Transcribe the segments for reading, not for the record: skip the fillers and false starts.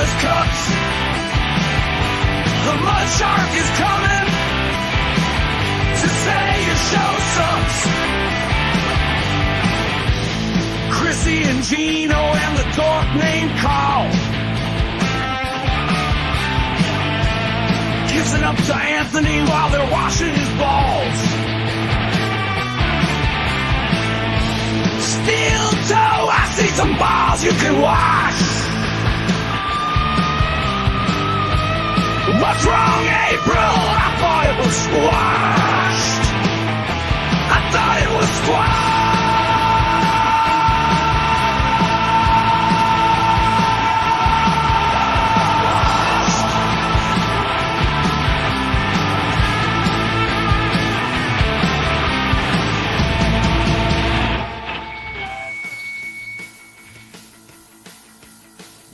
Andrea's Cucks. The mud shark is coming to say your show sucks. Chrissy and Gino and the dork named Carl kissing up to Anthony while they're washing his balls. Steel toe, I see some balls you can wash. What's wrong, April? I thought it was squashed. I thought it was squashed.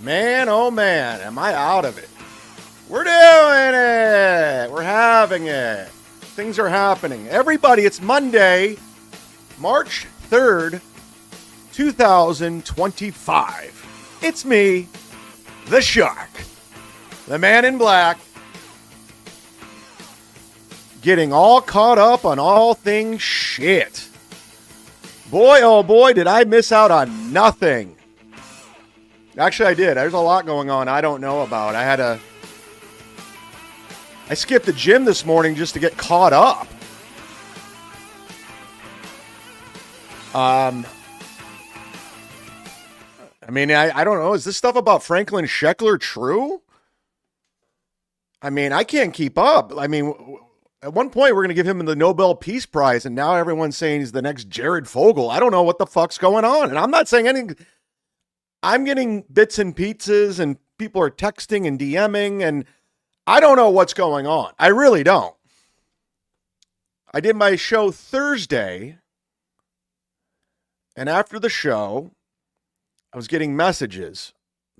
Man, oh man, am I out of it. We're doing it. We're having it. Things are happening. Everybody, it's Monday, March 3rd, 2025. It's me, the Shark, the man in black, getting all caught up on all things shit. Boy, oh boy, did I miss out on nothing. Actually, I did. There's a lot going on I don't know about. I skipped the gym this morning just to get caught up. I mean, I don't know. Is this stuff about Franklin Sheckler true? I mean, I can't keep up. I mean, at one point, we're going to give him the Nobel Peace Prize, and now everyone's saying he's the next Jared Fogle. I don't know what the fuck's going on. And I'm not saying anything. I'm getting bits and pizzas, and people are texting and DMing, and I don't know what's going on. I really don't. I did my show Thursday, and after the show, I was getting messages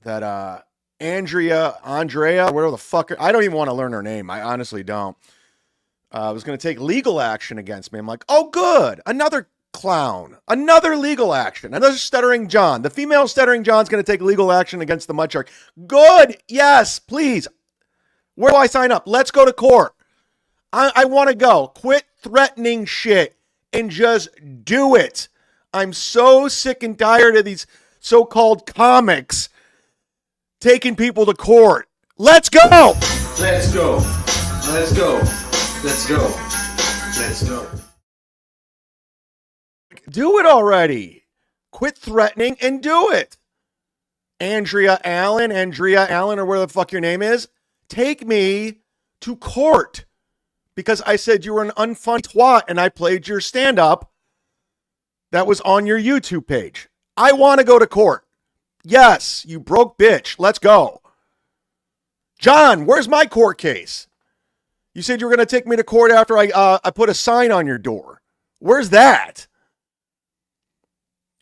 that Andrea, whatever the fuck, I don't even want to learn her name. I honestly don't. Was going to take legal action against me. I'm like, oh, good. Another clown. Another legal action. Another stuttering John. The female stuttering John's going to take legal action against the mud shark. Good. Yes, please. Where do I sign up? Let's go to court. I want to go. Quit threatening shit and just do it. I'm so sick and tired of these so-called comics taking people to court. Let's go. Let's go. Let's go. Let's go. Let's go. Do it already. Quit threatening and do it. Andrea Allen, or whatever the fuck your name is, take me to court because I said you were an unfunny twat and I played your stand-up that was on your YouTube page. I want to go to court. Yes, you broke bitch. Let's go. John, where's my court case? You said you were going to take me to court after I put a sign on your door. Where's that?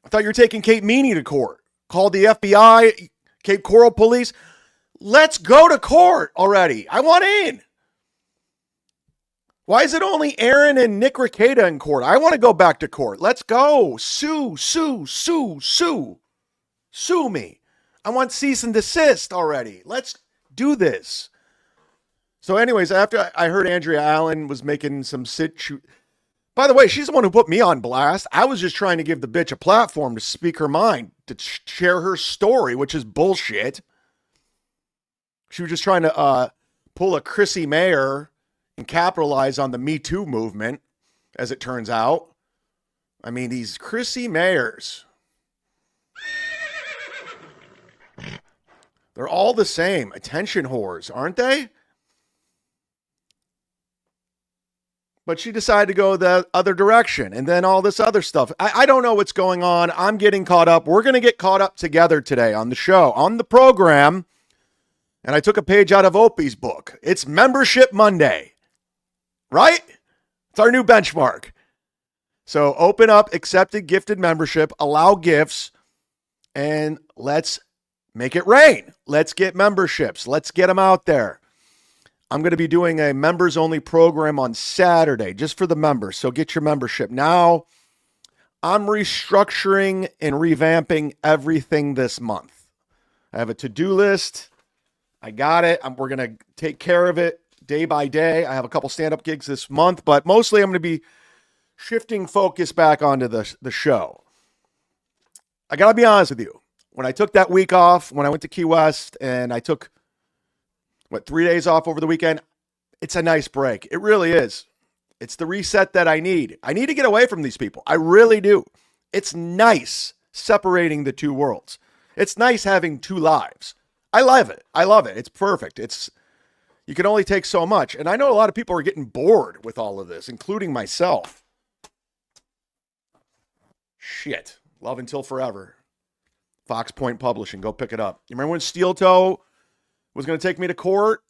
I thought you were taking Kate Meany to court. Called the FBI, Cape Coral Police. Let's go to court already. I want in. Why is it only Aaron and Nick Rekieta in court? I want to go back to court. Let's go. Sue me. I want cease and desist already. Let's do this. So anyways, after I heard Andrea Allen was making some by the way, she's the one who put me on blast. I was just trying to give the bitch a platform to speak her mind, to share her story, which is bullshit. She was just trying to pull a Chrissy Mayer and capitalize on the Me Too movement, as it turns out. I mean, these Chrissy Mayers, they're all the same. Attention whores, aren't they? But she decided to go the other direction and then all this other stuff. I don't know what's going on. I'm getting caught up. We're going to get caught up together today on the show, on the program. And I took a page out of Opie's book. It's Membership Monday, right? It's our new benchmark. So open up accepted gifted membership, allow gifts, and let's make it rain. Let's get memberships. Let's get them out there. I'm going to be doing a members only program on Saturday just for the members. So get your membership now. I'm restructuring and revamping everything this month. I have a to-do list. I got it. We're going to take care of it day by day. I have a couple stand-up gigs this month, but mostly I'm going to be shifting focus back onto the show. I got to be honest with you. When I took that week off, when I went to Key West and I took, 3 days off over the weekend, it's a nice break. It really is. It's the reset that I need. I need to get away from these people. I really do. It's nice separating the two worlds. It's nice having two lives. I love it. I love it. It's perfect. You can only take so much. And I know a lot of people are getting bored with all of this, including myself. Shit. Love Until Forever. Fox Point Publishing. Go pick it up. You remember when Steel Toe was going to take me to court?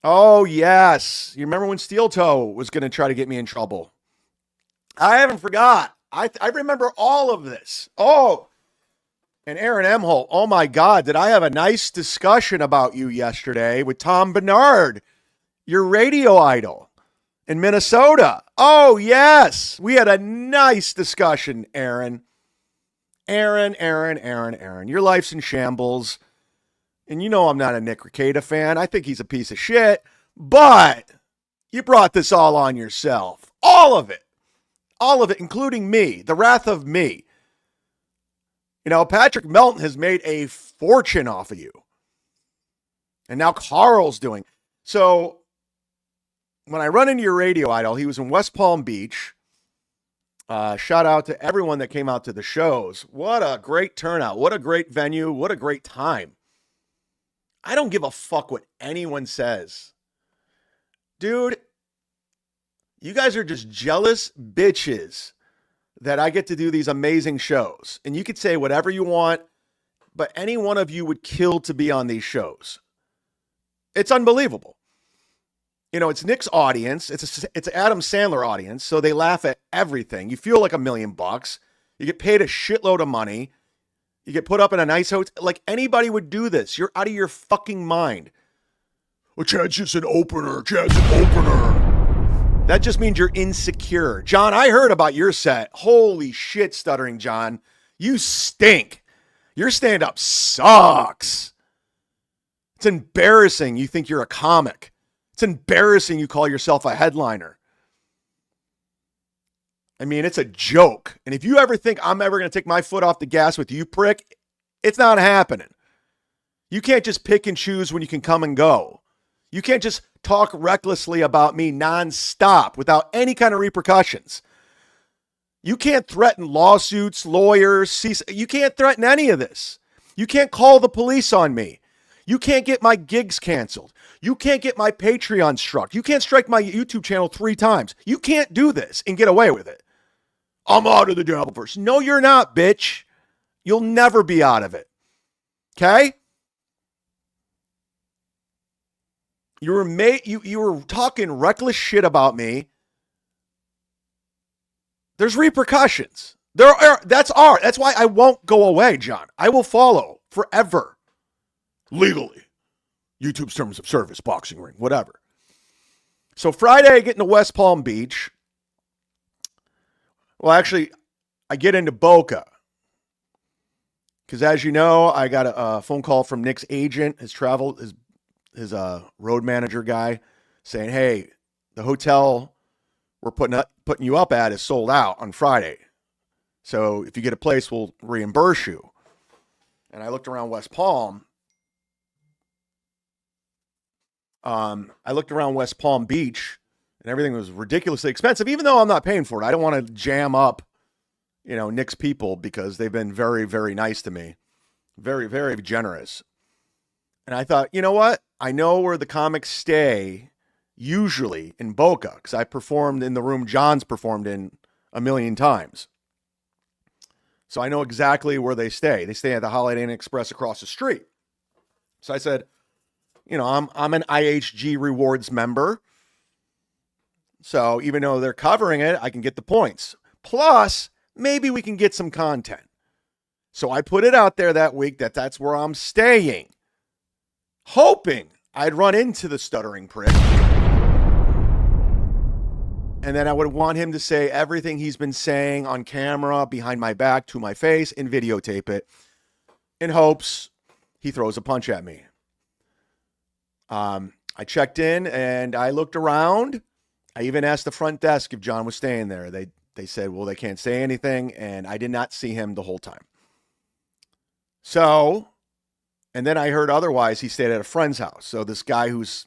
Oh, yes. You remember when Steel Toe was going to try to get me in trouble? I haven't forgot. I remember all of this. Oh, and Aaron Emholt. Oh, my God. Did I have a nice discussion about you yesterday with Tom Bernard, your radio idol in Minnesota? Oh, yes. We had a nice discussion, Aaron. Aaron. Your life's in shambles. And you know I'm not a Nick Rekieta fan. I think he's a piece of shit. But you brought this all on yourself. All of it. All of it, including me. The wrath of me. You know, Patrick Melton has made a fortune off of you. And now Carl's doing. So when I run into your radio idol, he was in West Palm Beach. Shout out to everyone that came out to the shows. What a great turnout. What a great venue. What a great time. I don't give a fuck what anyone says. Dude, you guys are just jealous bitches that I get to do these amazing shows. And you could say whatever you want, but any one of you would kill to be on these shows. It's unbelievable. You know, it's Nick's audience. It's Adam Sandler audience, so they laugh at everything. You feel like $1 million. You get paid a shitload of money. You get put up in a nice hotel. Like anybody would do this. You're out of your fucking mind. Well, Chad's just an opener. Chad's an opener. That just means you're insecure. John, I heard about your set. Holy shit, Stuttering John. You stink. Your stand-up sucks. It's embarrassing you think you're a comic. It's embarrassing you call yourself a headliner. I mean, it's a joke. And if you ever think I'm ever going to take my foot off the gas with you, prick, it's not happening. You can't just pick and choose when you can come and go. You can't just talk recklessly about me nonstop without any kind of repercussions. You can't threaten lawsuits, lawyers, you can't threaten any of this. You can't call the police on me. You can't get my gigs canceled. You can't get my Patreon struck. You can't strike my YouTube channel 3 times. You can't do this and get away with it. I'm out of the Dabbleverse. No, you're not, bitch. You'll never be out of it. Okay? You were talking reckless shit about me. There's repercussions. That's why I won't go away, John. I will follow forever. Legally. YouTube's terms of service, boxing ring, whatever. So Friday, I get into West Palm Beach. Well, actually, I get into Boca. Because as you know, I got a phone call from Nick's agent, his road manager guy, saying, hey, the hotel we're putting you up at is sold out on Friday. So if you get a place, we'll reimburse you. And I looked around West Palm. I looked around West Palm Beach, and everything was ridiculously expensive, even though I'm not paying for it. I don't want to jam up, Nick's people because they've been very, very nice to me. Very, very generous. And I thought, you know what? I know where the comics stay, usually in Boca, because I performed in the room John's performed in 1 million times. So I know exactly where they stay. They stay at the Holiday Inn Express across the street. So I said, I'm an IHG Rewards member. So even though they're covering it, I can get the points. Plus, maybe we can get some content. So I put it out there that week that's where I'm staying, hoping I'd run into the stuttering prick. And then I would want him to say everything he's been saying on camera, behind my back, to my face, and videotape it in hopes he throws a punch at me. I checked in and I looked around. I even asked the front desk if John was staying there. They said, well, they can't say anything, and I did not see him the whole time. So, and then I heard otherwise he stayed at a friend's house. So this guy who's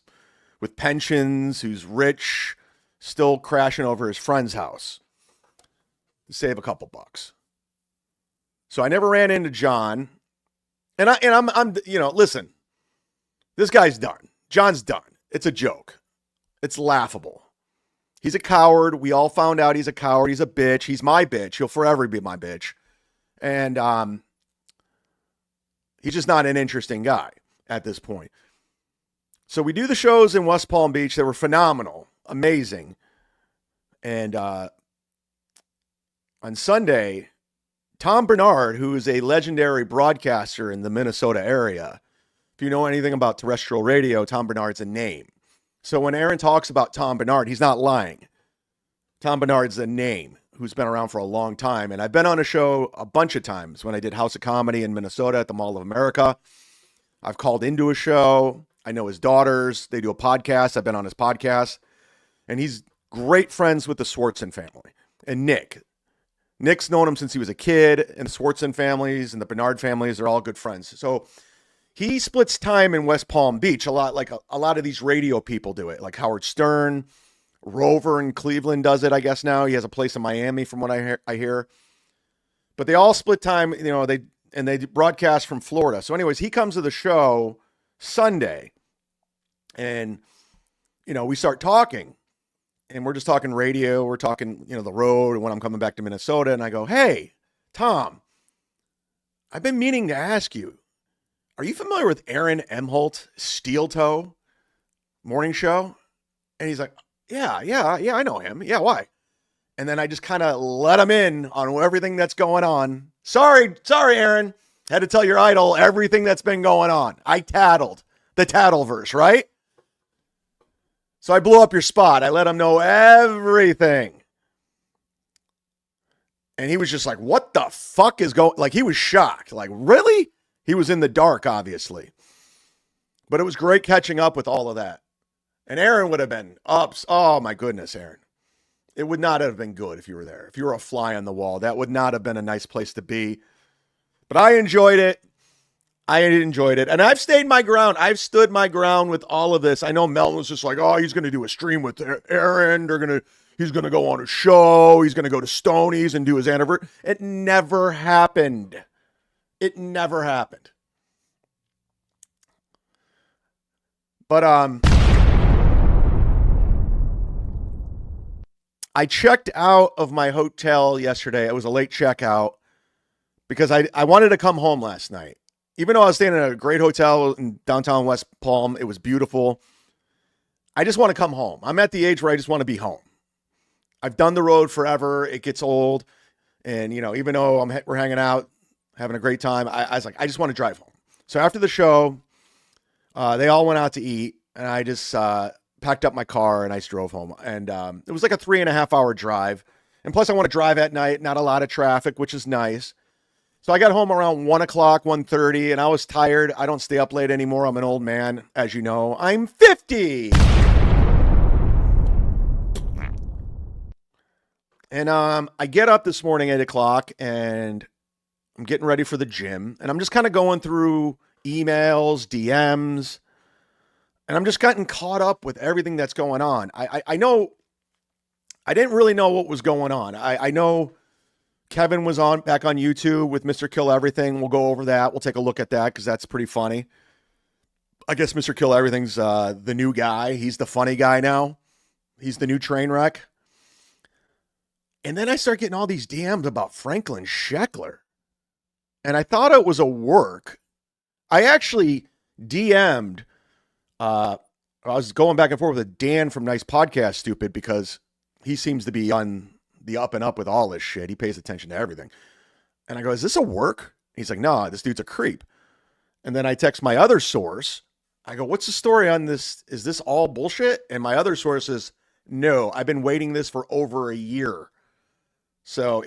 with pensions, who's rich, still crashing over his friend's house to save a couple bucks. So I never ran into John. And I'm listen, this guy's done. John's done. It's a joke. It's laughable. He's a coward. We all found out he's a coward. He's a bitch. He's my bitch. He'll forever be my bitch. And he's just not an interesting guy at this point. So we do the shows in West Palm Beach. They were phenomenal. Amazing. And on Sunday, Tom Bernard, who is a legendary broadcaster in the Minnesota area, if you know anything about terrestrial radio, Tom Bernard's a name. So when Aaron talks about Tom Bernard, he's not lying. Tom Bernard's a name who's been around for a long time. And I've been on a show a bunch of times when I did House of Comedy in Minnesota at the Mall of America. I've called into a show. I know his daughters. They do a podcast. I've been on his podcast. And he's great friends with the Swartzen family. And Nick's known him since he was a kid. And the Swartzen families and the Bernard families are all good friends. So he splits time in West Palm Beach a lot, like a lot of these radio people do it. Like Howard Stern, Rover in Cleveland does it, I guess now. He has a place in Miami from what I hear. But they all split time, they broadcast from Florida. So anyways, he comes to the show Sunday and, we start talking and we're just talking radio. We're talking, the road and when I'm coming back to Minnesota. And I go, hey, Tom, I've been meaning to ask you, are you familiar with Aaron Emholt, Steel Toe morning show? And he's like, yeah, I know him. Yeah, why? And then I just kind of let him in on everything that's going on. Sorry, Aaron. Had to tell your idol everything that's been going on. I tattled the Dabbleverse, right? So I blew up your spot. I let him know everything. And he was just like, what the fuck is going? Like, he was shocked. Like, really? He was in the dark, obviously. But it was great catching up with all of that. And Aaron would have been ups. Oh, my goodness, Aaron. It would not have been good if you were there. If you were a fly on the wall, that would not have been a nice place to be. But I enjoyed it. And I've stayed my ground. I've stood my ground with all of this. I know Melton was just like, oh, he's going to do a stream with Aaron. He's going to go on a show. He's going to go to Stoney's and do his anniversary. It never happened. But I checked out of my hotel yesterday. It was a late checkout because I wanted to come home last night. Even though I was staying in a great hotel in downtown West Palm, it was beautiful. I just want to come home. I'm at the age where I just want to be home. I've done the road forever. It gets old. And, even though we're hanging out, having a great time, I was like, I just want to drive home. So after the show, they all went out to eat. And I just packed up my car and I just drove home. And it was like a 3.5 hour drive. And plus I want to drive at night, not a lot of traffic, which is nice. So I got home around 1 o'clock, 1:30, and I was tired. I don't stay up late anymore. I'm an old man, as you know. I'm 50. And I get up this morning at 8 o'clock and I'm getting ready for the gym. And I'm just kind of going through emails, DMs, and I'm just getting caught up with everything that's going on. I know I didn't really know what was going on. I know Kevin was back on YouTube with Mr. Kill Everything. We'll go over that. We'll take a look at that because that's pretty funny. I guess Mr. Kill Everything's the new guy. He's the funny guy now. He's the new train wreck. And then I start getting all these DMs about Franklin Sheckler. And I thought it was a work. I actually DM'd. I was going back and forth with Dan from Nice Podcast Stupid because he seems to be on the up and up with all this shit. He pays attention to everything. And I go, is this a work? He's like, no, this dude's a creep. And then I text my other source. I go, what's the story on this? Is this all bullshit? And my other source is, no, I've been waiting this for over a year. So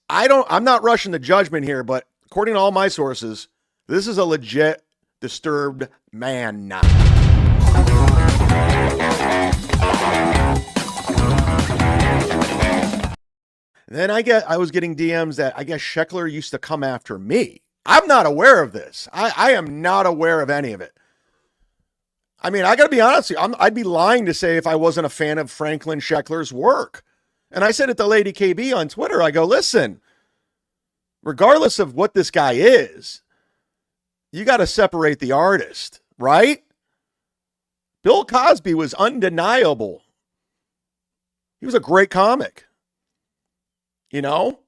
I'm not rushing to judgment here, but according to all my sources, this is a legit disturbed man now. Then I was getting DMs that I guess Sheckler used to come after me. I'm not aware of this. I am not aware of any of it. I mean, I got to be honest with you. I'd be lying to say if I wasn't a fan of Franklin Sheckler's work. And I said it to Lady KB on Twitter. I go, listen, regardless of what this guy is, you got to separate the artist, right? Bill Cosby was undeniable. He was a great comic. You know,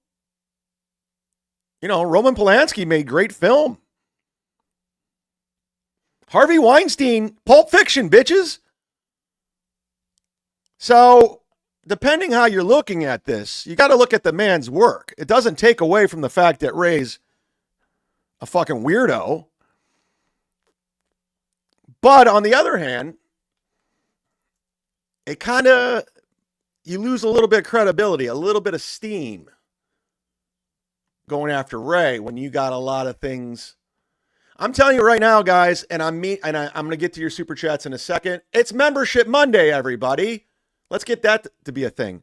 Roman Polanski made great film. Harvey Weinstein, Pulp Fiction, bitches. So, depending how you're looking at this, you got to look at the man's work. It doesn't take away from the fact that Ray's a fucking weirdo. But on the other hand, it kind of, you lose a little bit of credibility, a little bit of steam going after Ray when you got a lot of things. I'm telling you right now, guys, and I'm going to get to your super chats in a second. It's Membership Monday, everybody. Let's get that to be a thing.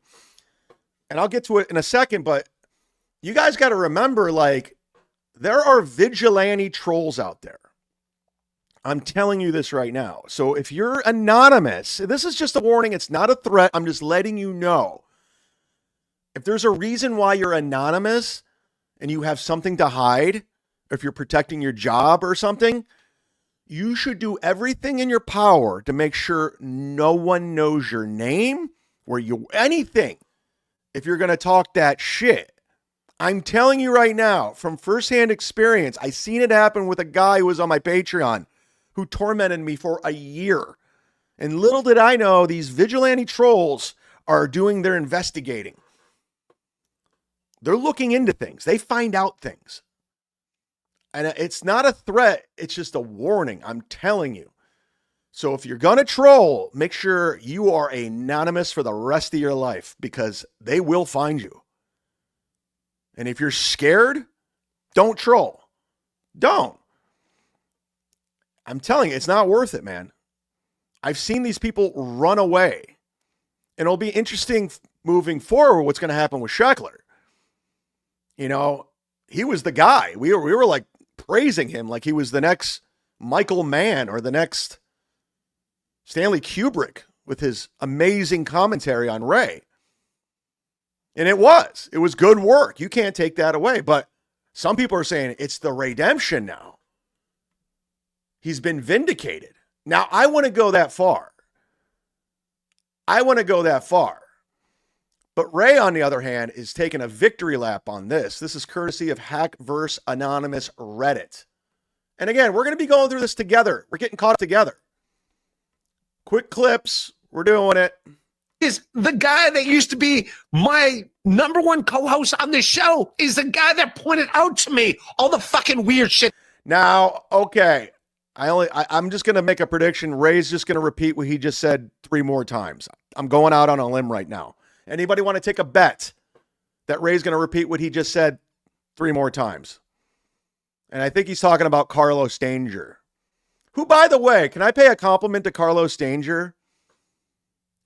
And I'll get to it in a second, but you guys got to remember, like, there are vigilante trolls out there. I'm telling you this right now. So if you're anonymous, this is just a warning. It's not a threat. I'm just letting you know. If there's a reason why you're anonymous and you have something to hide, if you're protecting your job or something, you should do everything in your power to make sure no one knows your name, anything. If you're going to talk that shit. I'm telling you right now, from firsthand experience, I seen it happen with a guy who was on my Patreon who tormented me for a year. And little did I know, these vigilante trolls are doing their investigating. They're looking into things. They find out things. And it's not a threat. It's just a warning. I'm telling you. So if you're going to troll, make sure you are anonymous for the rest of your life because they will find you. And if you're scared, don't troll. Don't. I'm telling you, it's not worth it, man. I've seen these people run away. And it'll be interesting moving forward what's going to happen with Sheckler. You know, he was the guy. We were like praising him like he was the next Michael Mann or the next Stanley Kubrick with his amazing commentary on Ray. And it was good work. You can't take that away. But some people are saying it's the redemption now. He's been vindicated. Now, I want to go that far. But Ray, on the other hand, is taking a victory lap on this. This is courtesy of Hackverse Anonymous Reddit. And again, we're going to be going through this together. We're getting caught up together. Quick clips. We're doing it. Is the guy that used to be my number one co-host on this show is the guy that pointed out to me all the fucking weird shit. Now, okay. I'm just going to make a prediction. Ray's just going to repeat what he just said 3 more times. I'm going out on a limb right now. Anybody want to take a bet that Ray's going to repeat what he just said 3 more times? And I think he's talking about Carlos Danger. Who, by the way, can I pay a compliment to Carlos Danger?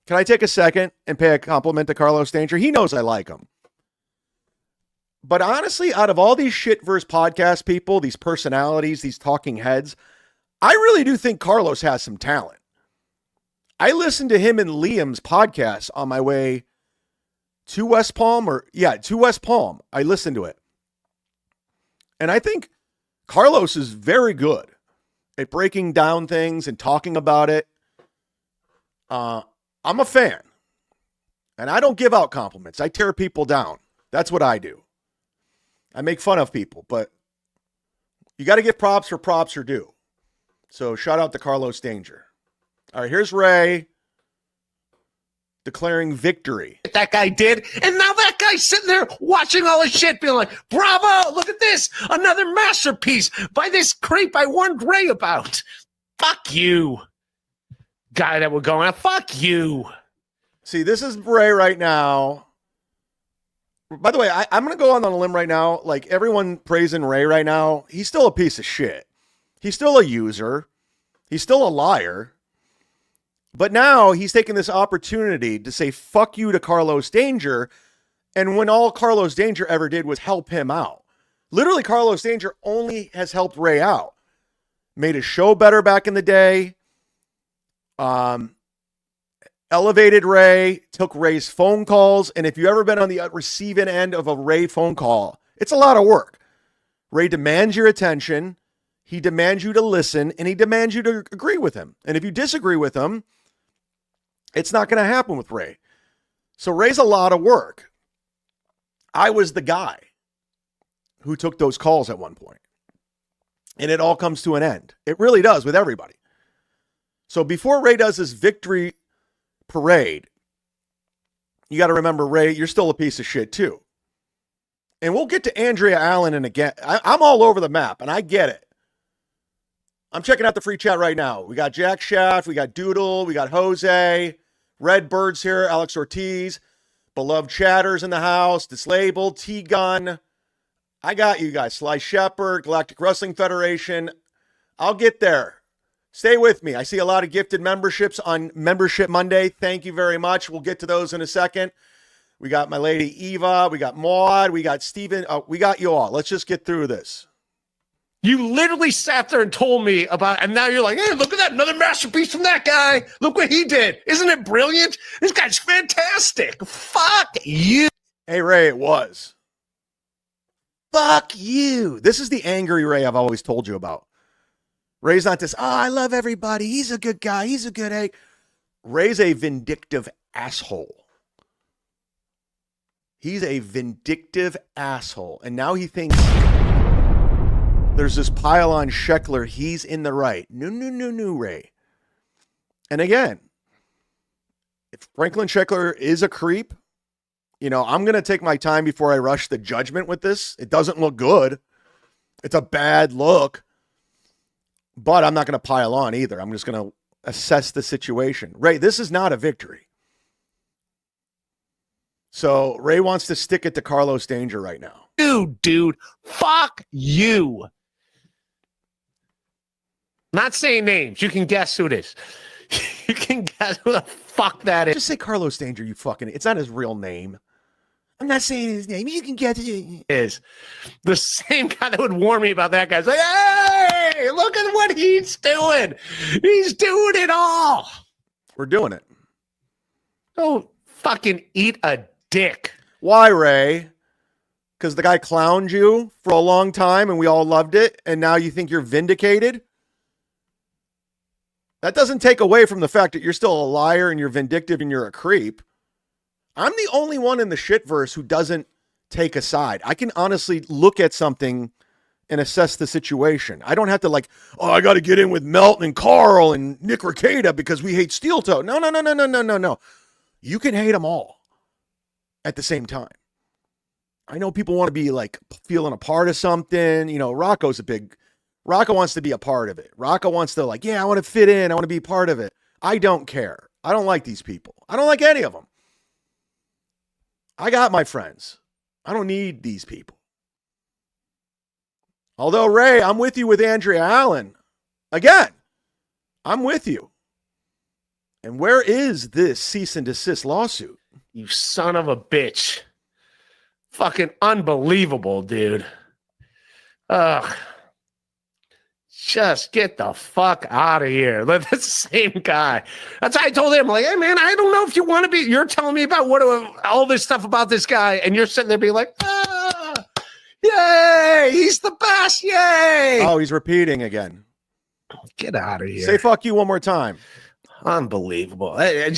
Can I take a second and pay a compliment to Carlos Danger? He knows I like him. But honestly, out of all these shitverse podcast people, these personalities, these talking heads, I really do think Carlos has some talent. I listened to him and Liam's podcast on my way to West Palm, to West Palm. I listened to it. And I think Carlos is very good at breaking down things and talking about it. I'm a fan. And I don't give out compliments. I tear people down. That's what I do. I make fun of people, but you got to give props where props are due. So shout out to Carlos Danger. All right, here's Ray declaring victory. That guy did. And now that guy's sitting there watching all this shit, being like, bravo, look at this. Another masterpiece by this creep I warned Ray about. Fuck you. Guy that we're going at. Fuck you. See, this is Ray right now. By the way, I'm going to go on a limb right now. Like everyone praising Ray right now, he's still a piece of shit. He's still a user. He's still a liar. But now he's taking this opportunity to say fuck you to Carlos Danger. And when all Carlos Danger ever did was help him out. Literally, Carlos Danger only has helped Ray out. Made his show better back in the day. Elevated Ray, took Ray's phone calls. And if you've ever been on the receiving end of a Ray phone call, it's a lot of work. Ray demands your attention. He demands you to listen, and he demands you to agree with him. And if you disagree with him, it's not going to happen with Ray. So Ray's a lot of work. I was the guy who took those calls at one point. And it all comes to an end. It really does with everybody. So before Ray does his victory parade, you got to remember, Ray, you're still a piece of shit too. And we'll get to Andrea Allen and again. I'm all over the map, and I get it. I'm checking out the free chat right now. We got Jack Shaft, we got Doodle, we got Jose, Red Bird's here, Alex Ortiz, Beloved Chatters in the house, Dislabeled, T-Gun. I got you guys. Sly Shepherd, Galactic Wrestling Federation. I'll get there. Stay with me. I see a lot of gifted memberships on Membership Monday. Thank you very much. We'll get to those in a second. We got my lady Eva. We got Maud. We got Steven. We got you all. Let's just get through this. You literally sat there and told me about, and now you're like, hey, look at that, another masterpiece from that guy. Look what he did. Isn't it brilliant? This guy's fantastic. Fuck you. Hey, Ray, it was. Fuck you. This is the angry Ray I've always told you about. Ray's not this, oh, I love everybody. He's a good guy. He's a good egg. Ray's a vindictive asshole. He's a vindictive asshole. And now he thinks there's this pile on Sheckler. He's in the right. No, Ray. And again, if Franklin Sheckler is a creep, you know, I'm going to take my time before I rush the judgment with this. It doesn't look good. It's a bad look. But I'm not going to pile on either. I'm just going to assess the situation. Ray, this is not a victory. So Ray wants to stick it to Carlos Danger right now. Dude, fuck you. Not saying names. You can guess who it is. You can guess who the fuck that is. Just say Carlos Danger, you fucking... It's not his real name. I'm not saying his name. You can guess it. Is the same guy that would warn me about that guy's like, hey, look at what he's doing. He's doing it all. We're doing it. Don't fucking eat a dick. Why, Ray? Because the guy clowned you for a long time and we all loved it, and now you think you're vindicated? That doesn't take away from the fact that you're still a liar and you're vindictive and you're a creep. I'm the only one in the shitverse who doesn't take a side. I can honestly look at something and assess the situation. I don't have to like, oh, I got to get in with Melton and Carl and Nick Rekieta because we hate Steel Toe. No. You can hate them all at the same time. I know people want to be like feeling a part of something. You know, Rocco wants to be a part of it. Rocco wants to like, yeah, I want to fit in. I want to be part of it. I don't care. I don't like these people. I don't like any of them. I got my friends. I don't need these people. Although, Ray, I'm with you with Andrea Allen. Again, I'm with you. And where is this cease and desist lawsuit? You son of a bitch. Fucking unbelievable, dude. Ugh. Just get the fuck out of here. That's the same guy. That's why I told him, like, hey, man, I don't know if you want to be. You're telling me about all this stuff about this guy, and you're sitting there being like, yay, he's the best, yay. Oh, he's repeating again. Get out of here. Say fuck you one more time. Unbelievable. It's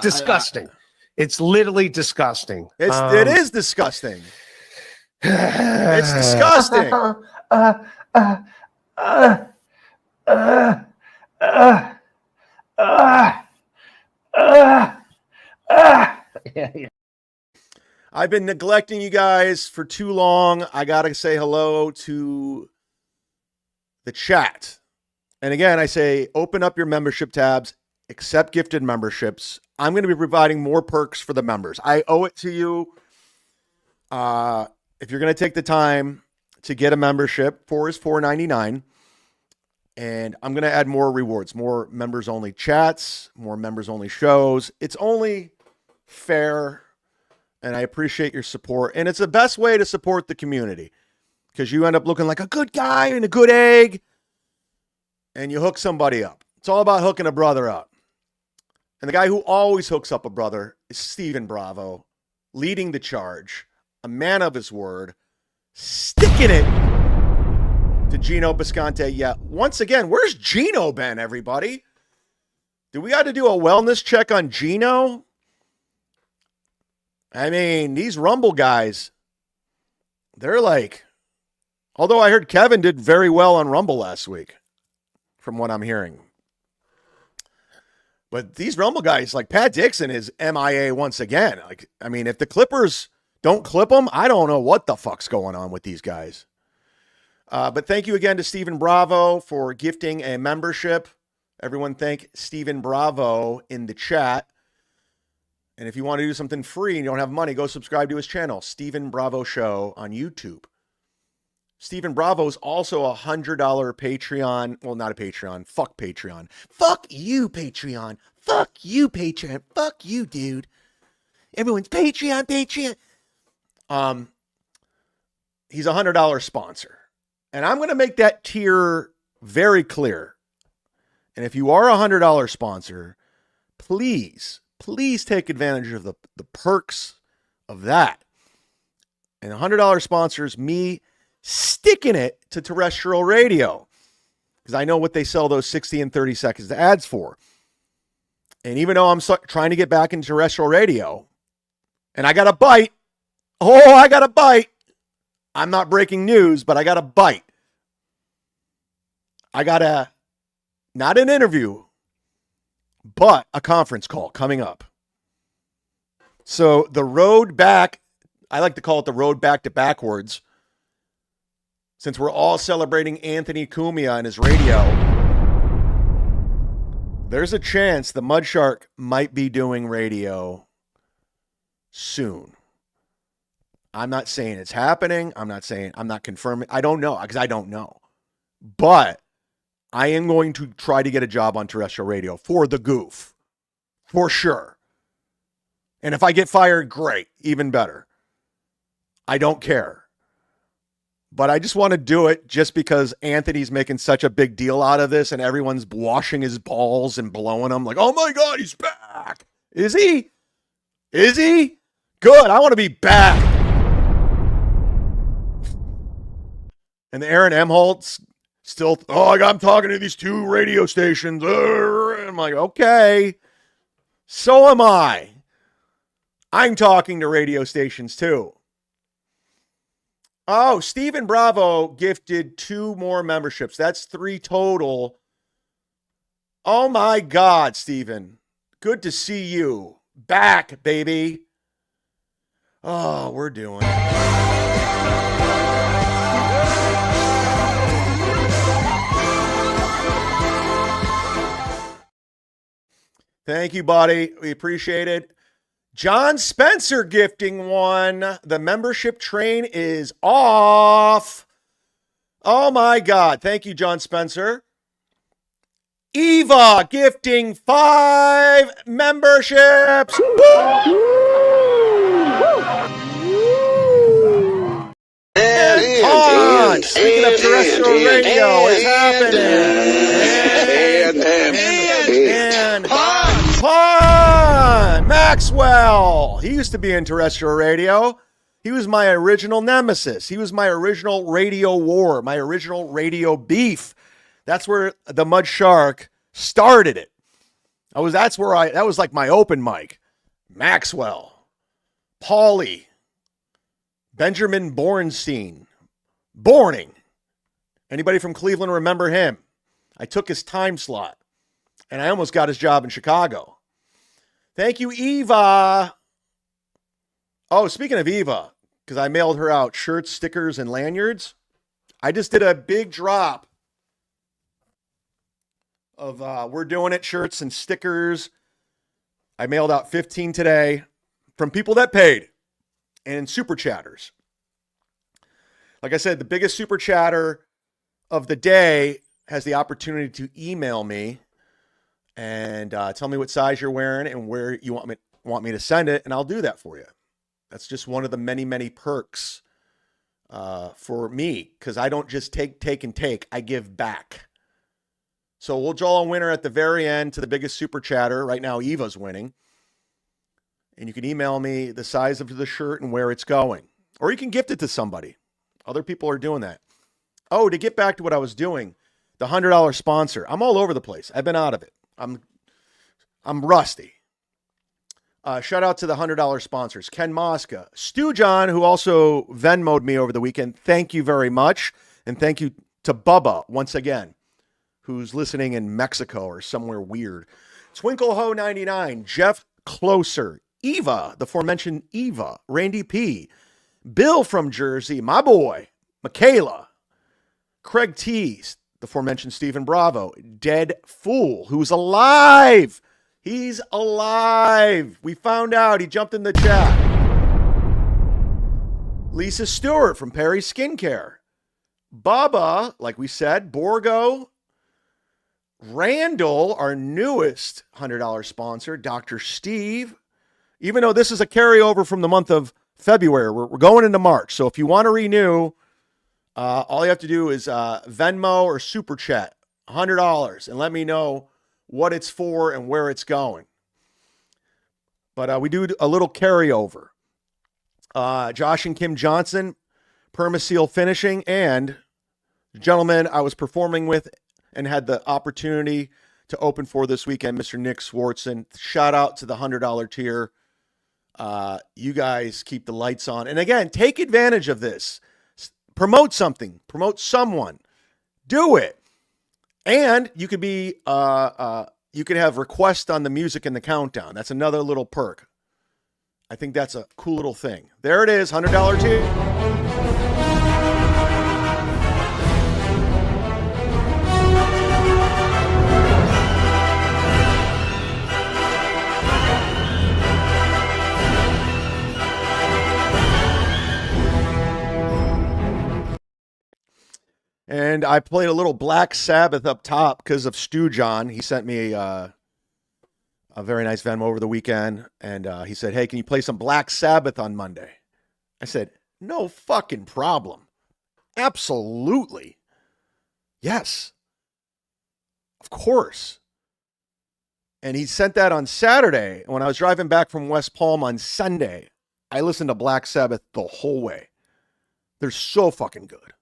disgusting. It's literally disgusting. It is disgusting. It's disgusting. I've been neglecting you guys for too long. I got to say hello to the chat. And again, I say open up your membership tabs, accept gifted memberships. I'm going to be providing more perks for the members. I owe it to you. If you're going to take the time to get a membership, is $4.99. And I'm going to add more rewards, more members-only chats, more members-only shows. It's only fair, and I appreciate your support. And it's the best way to support the community because you end up looking like a good guy and a good egg, and you hook somebody up. It's all about hooking a brother up. And the guy who always hooks up a brother is Steven Bravo, leading the charge, a man of his word, sticking it to Gino Bisconte. Yeah, once again, where's Gino been, everybody? Do we got to do a wellness check on Gino? I mean, these Rumble guys, they're like, although I heard Kevin did very well on Rumble last week, from what I'm hearing. But these Rumble guys, like Pat Dixon is MIA once again. Like, I mean, if the Clippers don't clip them, I don't know what the fuck's going on with these guys. But thank you again to Steven Bravo for gifting a membership. Everyone thank Steven Bravo in the chat. And if you want to do something free and you don't have money, go subscribe to his channel, Steven Bravo Show on YouTube. Steven Bravo is also a $100 Patreon. Well, not a Patreon. Fuck Patreon. Fuck you, Patreon. Fuck you, Patreon. Fuck you, dude. Everyone's Patreon. He's a $100 sponsor. And I'm going to make that tier very clear. And if you are a $100 sponsor, please take advantage of the perks of that. And $100 sponsors me sticking it to terrestrial radio because I know what they sell those 60 and 30 seconds ads for. And even though I'm trying to get back into terrestrial radio and I got a bite, I'm not breaking news, but I got a bite. I got not an interview, but a conference call coming up. So the road back, I like to call it the road back to backwards. Since we're all celebrating Anthony Cumia and his radio, there's a chance the Mud Shark might be doing radio soon. I'm not saying it's happening. I'm not confirming. I don't know because I don't know. But I am going to try to get a job on terrestrial radio for the goof. For sure. And if I get fired, great. Even better. I don't care. But I just want to do it just because Anthony's making such a big deal out of this and everyone's washing his balls and blowing them like, oh my God, he's back. Is he? Is he? Good. I want to be back. And the Aaron Emholtz still, I'm talking to these two radio stations. I'm like, okay. So am I. I'm talking to radio stations too. Oh, Steven Bravo gifted 2 more memberships. That's 3 total. Oh my God, Steven. Good to see you. Back, baby. Oh, we're doing it. Thank you, buddy. We appreciate it. John Spencer gifting 1. The membership train is off. Oh my God. Thank you, John Spencer. Eva gifting 5 memberships. And Pond, speaking of terrestrial radio, it's happening. And Pond Maxwell. He used to be in terrestrial radio. He was my original nemesis. He was my original radio war, my original radio beef. That's where the Mud Shark started it. That was like my open mic. Maxwell, Paulie, Benjamin Bornstein, Borning. Anybody from Cleveland remember him? I took his time slot, and I almost got his job in Chicago. Thank you, Eva. Oh, speaking of Eva, because I mailed her out shirts, stickers, and lanyards. I just did a big drop of We're Doing It shirts and stickers. I mailed out 15 today from people that paid and super chatters. Like I said, the biggest super chatter of the day has the opportunity to email me and tell me what size you're wearing and where you want me to send it, and I'll do that for you. That's just one of the many, many perks for me, because I don't just take, and take. I give back. So we'll draw a winner at the very end to the biggest super chatter. Right now, Eva's winning. And you can email me the size of the shirt and where it's going. Or you can gift it to somebody. Other people are doing that. Oh, to get back to what I was doing, the $100 sponsor. I'm all over the place. I've been out of it. I'm rusty. Shout out to the $100 sponsors. Ken Mosca. Stu John, who also Venmo'd me over the weekend. Thank you very much. And thank you to Bubba, once again, who's listening in Mexico or somewhere weird. Twinkleho99. Jeff Closer. Eva, the aforementioned Eva. Randy P. Bill from Jersey. My boy. Michaela. Craig Tees. The aforementioned Stephen Bravo. Dead Fool, who's alive. He's alive. We found out. He jumped in the chat. Lisa Stewart from Perry Skincare. Bubba, like we said. Borgo. Randall, our newest $100 sponsor. Dr. Steve. Even though this is a carryover from the month of February, we're going into March. So if you want to renew, all you have to do is Venmo or Super Chat, $100, and let me know what it's for and where it's going. But we do a little carryover. Josh and Kim Johnson, Permaseal Finishing, and the gentleman I was performing with and had the opportunity to open for this weekend, Mr. Nick Swartzen. Shout out to the $100 tier. You guys keep the lights on. And again, take advantage of this. Promote something. Promote someone. Do it. And you could be, you could have requests on the music in the countdown. That's another little perk. I think that's a cool little thing. There it is, $100 tier. And I played a little Black Sabbath up top because of Stu John. He sent me a very nice Venmo over the weekend. And he said, hey, can you play some Black Sabbath on Monday? I said, no fucking problem. Absolutely. Yes. Of course. And he sent that on Saturday. When I was driving back from West Palm on Sunday, I listened to Black Sabbath the whole way. They're so fucking good.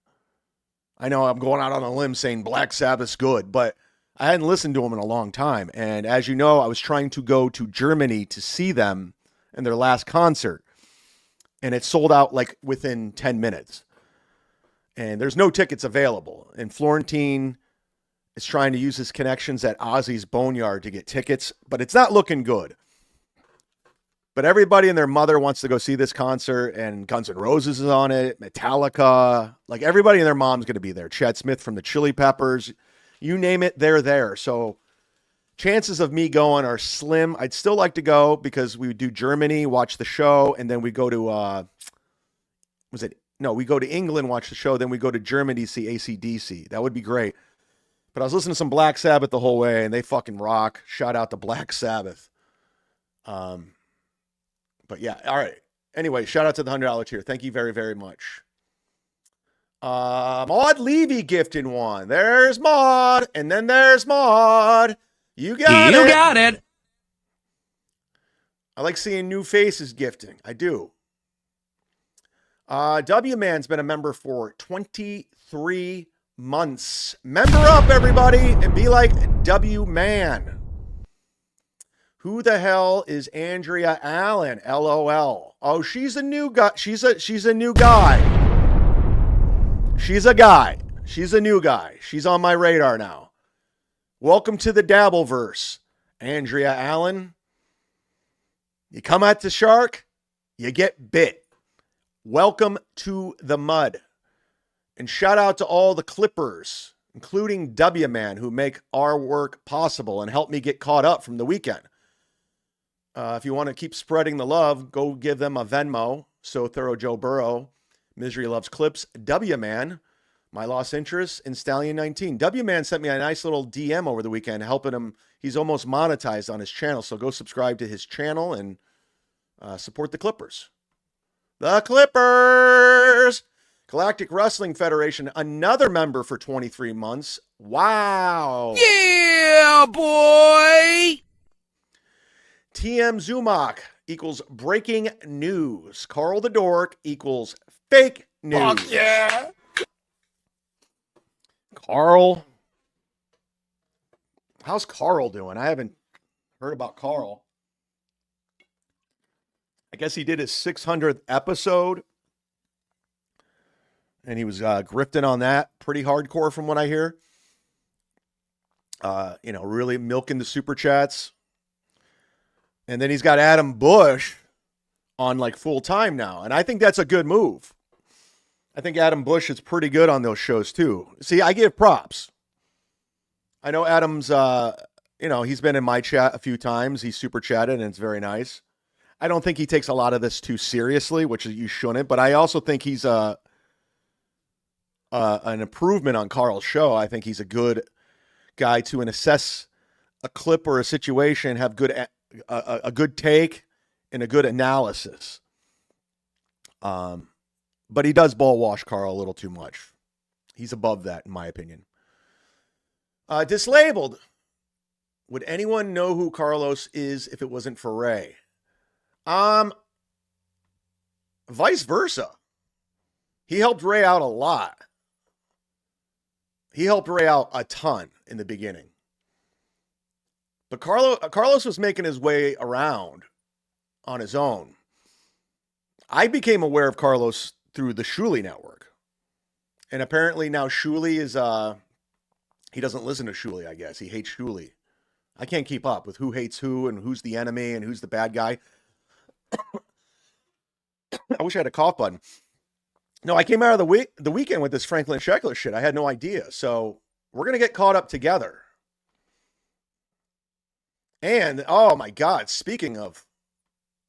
I know I'm going out on a limb saying Black Sabbath's good, but I hadn't listened to them in a long time. And as you know, I was trying to go to Germany to see them in their last concert. And it sold out like within 10 minutes. And there's no tickets available. And Florentine is trying to use his connections at Ozzy's Boneyard to get tickets, but it's not looking good. But everybody and their mother wants to go see this concert, and Guns N' Roses is on it, Metallica, like everybody and their mom's going to be there. Chad Smith from the Chili Peppers, you name it, they're there. So chances of me going are slim. I'd still like to go because we would do Germany, watch the show, and then we go to, we go to England, watch the show, then we go to Germany to see AC/DC. That would be great. But I was listening to some Black Sabbath the whole way, and they fucking rock. Shout out to Black Sabbath. But yeah, all right. Anyway, shout out to the $100 tier. Thank you very, very much. Maud Levy gifted one. There's Maud, and then there's Maud. You got it. You got it. I like seeing new faces gifting. I do. W-Man's been a member for 23 months. Member up, everybody, and be like W-Man. Who the hell is Andrea Allen? LOL. Oh, she's a new guy. She's a new guy. She's a guy. She's a new guy. She's on my radar now. Welcome to the Dabbleverse, Andrea Allen. You come at the shark, you get bit. Welcome to the mud. And shout out to all the Clippers, including W-Man, who make our work possible and help me get caught up from the weekend. If you want to keep spreading the love, go give them a Venmo. So Thorough Joe Burrow, Misery Loves Clips, W-Man. My lost interest in Stallion 19. W-Man sent me a nice little DM over the weekend helping him. He's almost monetized on his channel, so go subscribe to his channel and support the Clippers. The Clippers! Galactic Wrestling Federation, another member for 23 months. Wow. Yeah, boy! TARDS equals breaking news. Carl the Dork equals fake news. Fuck yeah! Carl. How's Carl doing? I haven't heard about Carl. I guess he did his 600th episode. And he was grifting on that pretty hardcore from what I hear. Really milking the super chats. And then he's got Adam Bush on like full time now. And I think that's a good move. I think Adam Bush is pretty good on those shows too. See, I give props. I know Adam's, he's been in my chat a few times. He's super chatted and it's very nice. I don't think he takes a lot of this too seriously, which you shouldn't. But I also think he's an improvement on Carl's show. I think he's a good guy to assess a clip or a situation, have a good take and a good analysis. But he does ball wash Carl a little too much. He's above that, in my opinion. Dislabeled. Would anyone know who Carlos is if it wasn't for Ray? Vice versa. He helped Ray out a lot. He helped Ray out a ton in the beginning. But Carlos was making his way around on his own. I became aware of Carlos through the Shuli network. And apparently now Shuli is, he doesn't listen to Shuli, I guess. He hates Shuli. I can't keep up with who hates who and who's the enemy and who's the bad guy. I wish I had a cough button. No, I came out of the weekend with this Franklin Sheckler shit. I had no idea. So we're going to get caught up together. And, oh my God, speaking of,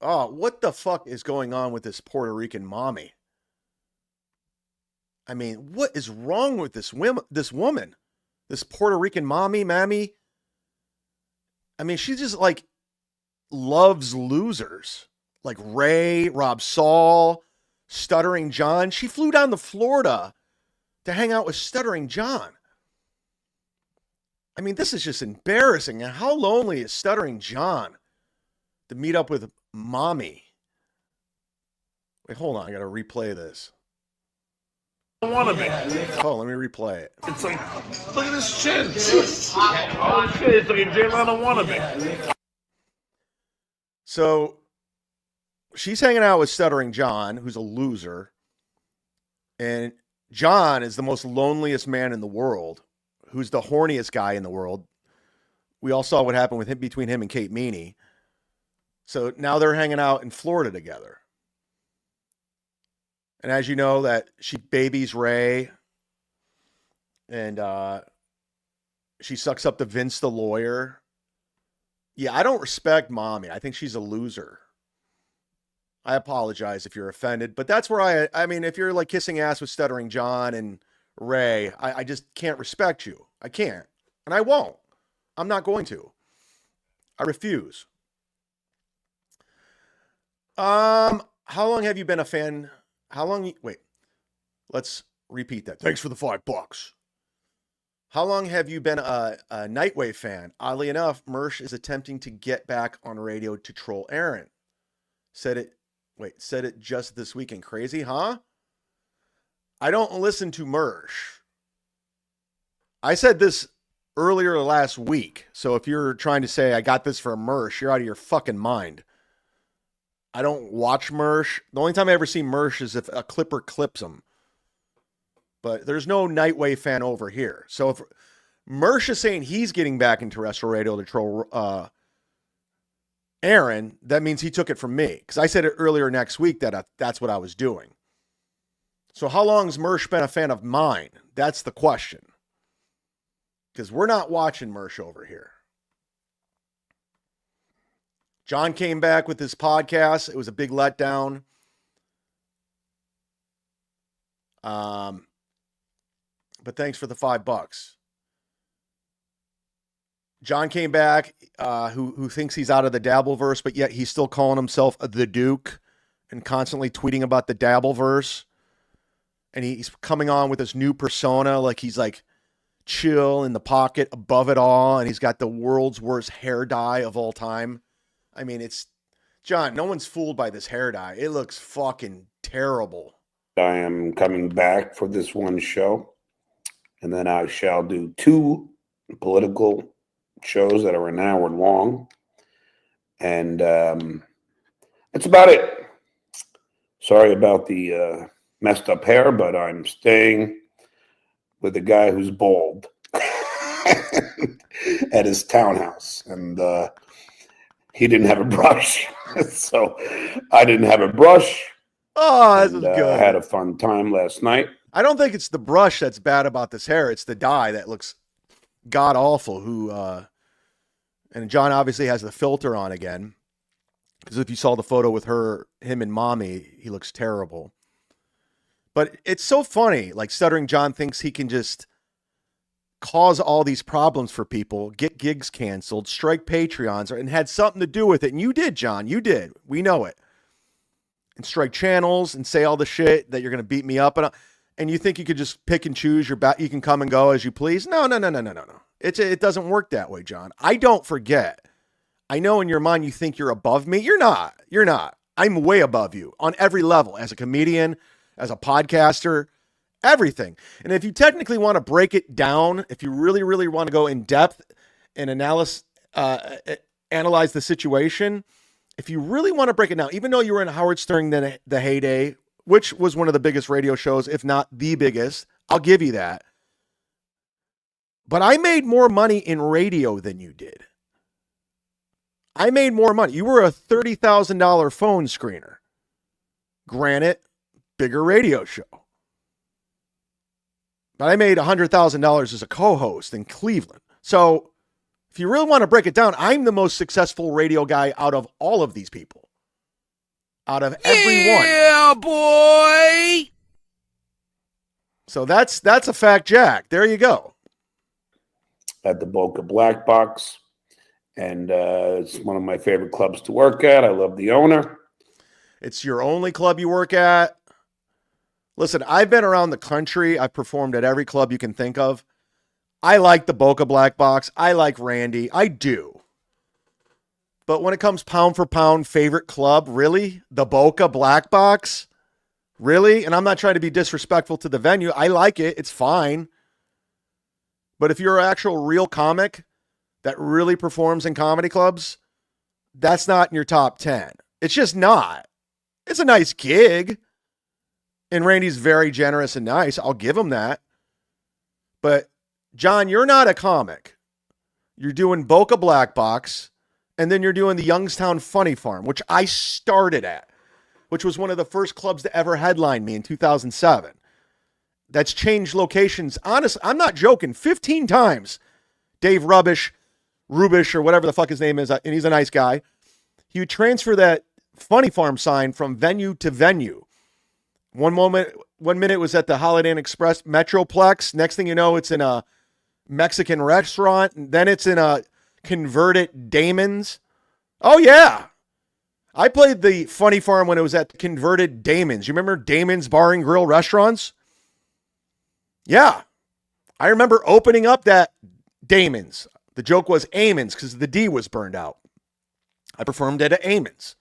what the fuck is going on with this Puerto Rican mommy? I mean, what is wrong with this woman? This Puerto Rican mammy? I mean, she just like loves losers. Like Ray, Rob Saul, Stuttering John. She flew down to Florida to hang out with Stuttering John. I mean, this is just embarrassing. And how lonely is Stuttering John to meet up with mommy? Wait, hold on. I got to replay this. I want to be. Oh, let me replay it. It's like, look at this chin. Oh shit, it's like a Jay Leno wannabe. So she's hanging out with Stuttering John, who's a loser. And John is the most loneliest man in the world, who's the horniest guy in the world. We all saw what happened with him between him and Kate Meany. So now they're hanging out in Florida together. And as you know, that she babies Ray. And she sucks up to Vince the lawyer. Yeah, I don't respect mommy. I think she's a loser. I apologize if you're offended. But that's where I mean, if you're like kissing ass with Stuttering John and Ray, I just can't respect you. I can't. And I won't. I'm not going to. I refuse. How long have you been a fan? Wait, let's repeat that. Thanks for the $5. How long have you been a Nightwave fan? Oddly enough, Mersh is attempting to get back on radio to troll Aaron. Said it just this weekend. Crazy, huh? I don't listen to Mersh. I said this earlier last week. So if you're trying to say I got this from Mersh, you're out of your fucking mind. I don't watch Mersh. The only time I ever see Mersh is if a clipper clips him. But there's no Nightwave fan over here. So if Mersh is saying he's getting back into terrestrial radio to troll Aaron, that means he took it from me. Because I said it earlier next week that that's what I was doing. So how long has Mersh been a fan of mine? That's the question. Because we're not watching Mersh over here. John came back with his podcast. It was a big letdown. but thanks for the $5. John came back, who thinks he's out of the Dabbleverse, but yet he's still calling himself the Duke and constantly tweeting about the Dabbleverse. And he's coming on with this new persona, like he's like chill in the pocket above it all, and he's got the world's worst hair dye of all time. I mean, it's John, no one's fooled by this hair dye. It looks fucking terrible. I am coming back for this one show, and then I shall do 2 political shows that are an hour long, and that's about it. Sorry about the messed up hair, but I'm staying with a guy who's bald at his townhouse, and he didn't have a brush, so I didn't have a brush. Oh, this is good. I had a fun time last night. I don't think it's the brush that's bad about this hair. It's the dye that looks god awful. And John obviously has the filter on again, because if you saw the photo with him and mommy, he looks terrible. But it's so funny. Like, Stuttering John thinks he can just cause all these problems for people, get gigs canceled, strike Patreons, and had something to do with it. And you did, John. You did. We know it. And strike channels and say all the shit that you're going to beat me up. And you think you could just pick and choose you can come and go as you please? No. It doesn't work that way, John. I don't forget. I know in your mind you think you're above me. You're not. I'm way above you on every level, as a comedian, as a podcaster, everything. And if you technically want to break it down, if you really, really want to go in depth and analyze the situation, if you really want to break it down, even though you were in Howard Stern the heyday, which was one of the biggest radio shows, if not the biggest, I'll give you that. But I made more money in radio than you did. I made more money. You were a $30,000 phone screener. Granted, bigger radio show. But I made $100,000 as a co-host in Cleveland. So if you really want to break it down, I'm the most successful radio guy out of all of these people. Out of everyone. Yeah, boy. So that's a fact, Jack. There you go. At the Boca Black Box, and it's one of my favorite clubs to work at. I love the owner. It's your only club you work at. Listen, I've been around the country. I've performed at every club you can think of. I like the Boca Black Box. I like Randy. I do. But when it comes pound for pound favorite club, really? The Boca Black Box? Really? And I'm not trying to be disrespectful to the venue. I like it. It's fine. But if you're an actual real comic that really performs in comedy clubs, that's not in your top 10. It's just not. It's a nice gig. And Randy's very generous and nice. I'll give him that. But, John, you're not a comic. You're doing Boca Black Box, and then you're doing the Youngstown Funny Farm, which I started at, which was one of the first clubs to ever headline me in 2007. That's changed locations. Honestly, I'm not joking. 15 times. Dave Rubish, or whatever the fuck his name is, and he's a nice guy. He would transfer that Funny Farm sign from venue to venue. One minute it was at the Holiday Inn Express Metroplex. Next thing you know, it's in a Mexican restaurant. And then it's in a converted Damon's. Oh, yeah. I played the Funny Farm when it was at converted Damon's. You remember Damon's Bar and Grill restaurants? Yeah. I remember opening up that Damon's. The joke was Amon's because the D was burned out. I performed at Amon's.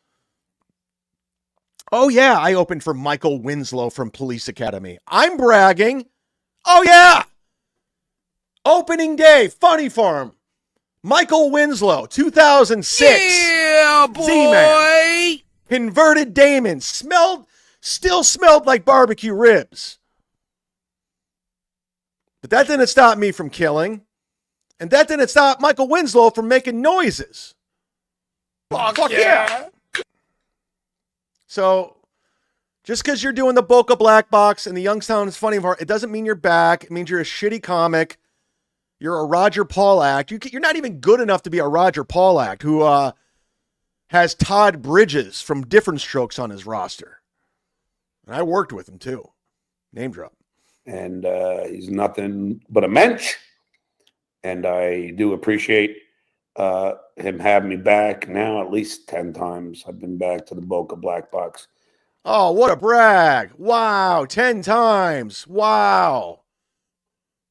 Oh, yeah, I opened for Michael Winslow from Police Academy. I'm bragging. Oh, yeah. Opening day, Funny Farm. Michael Winslow, 2006. Yeah, boy. Z-Man. Converted Damon. Still smelled like barbecue ribs. But that didn't stop me from killing. And that didn't stop Michael Winslow from making noises. Fuck yeah. So, just because you're doing the Boca Black Box and the Youngstown is Funny Farm, it doesn't mean you're back. It means you're a shitty comic. You're a Roger Paul act. You're not even good enough to be a Roger Paul act who has Todd Bridges from Different Strokes on his roster. And I worked with him too. Name drop. and he's nothing but a mensch. And I do appreciate him having me back now at least 10 times. I've been back to the Boca Black Box. Oh, what a brag. Wow. 10 times. Wow.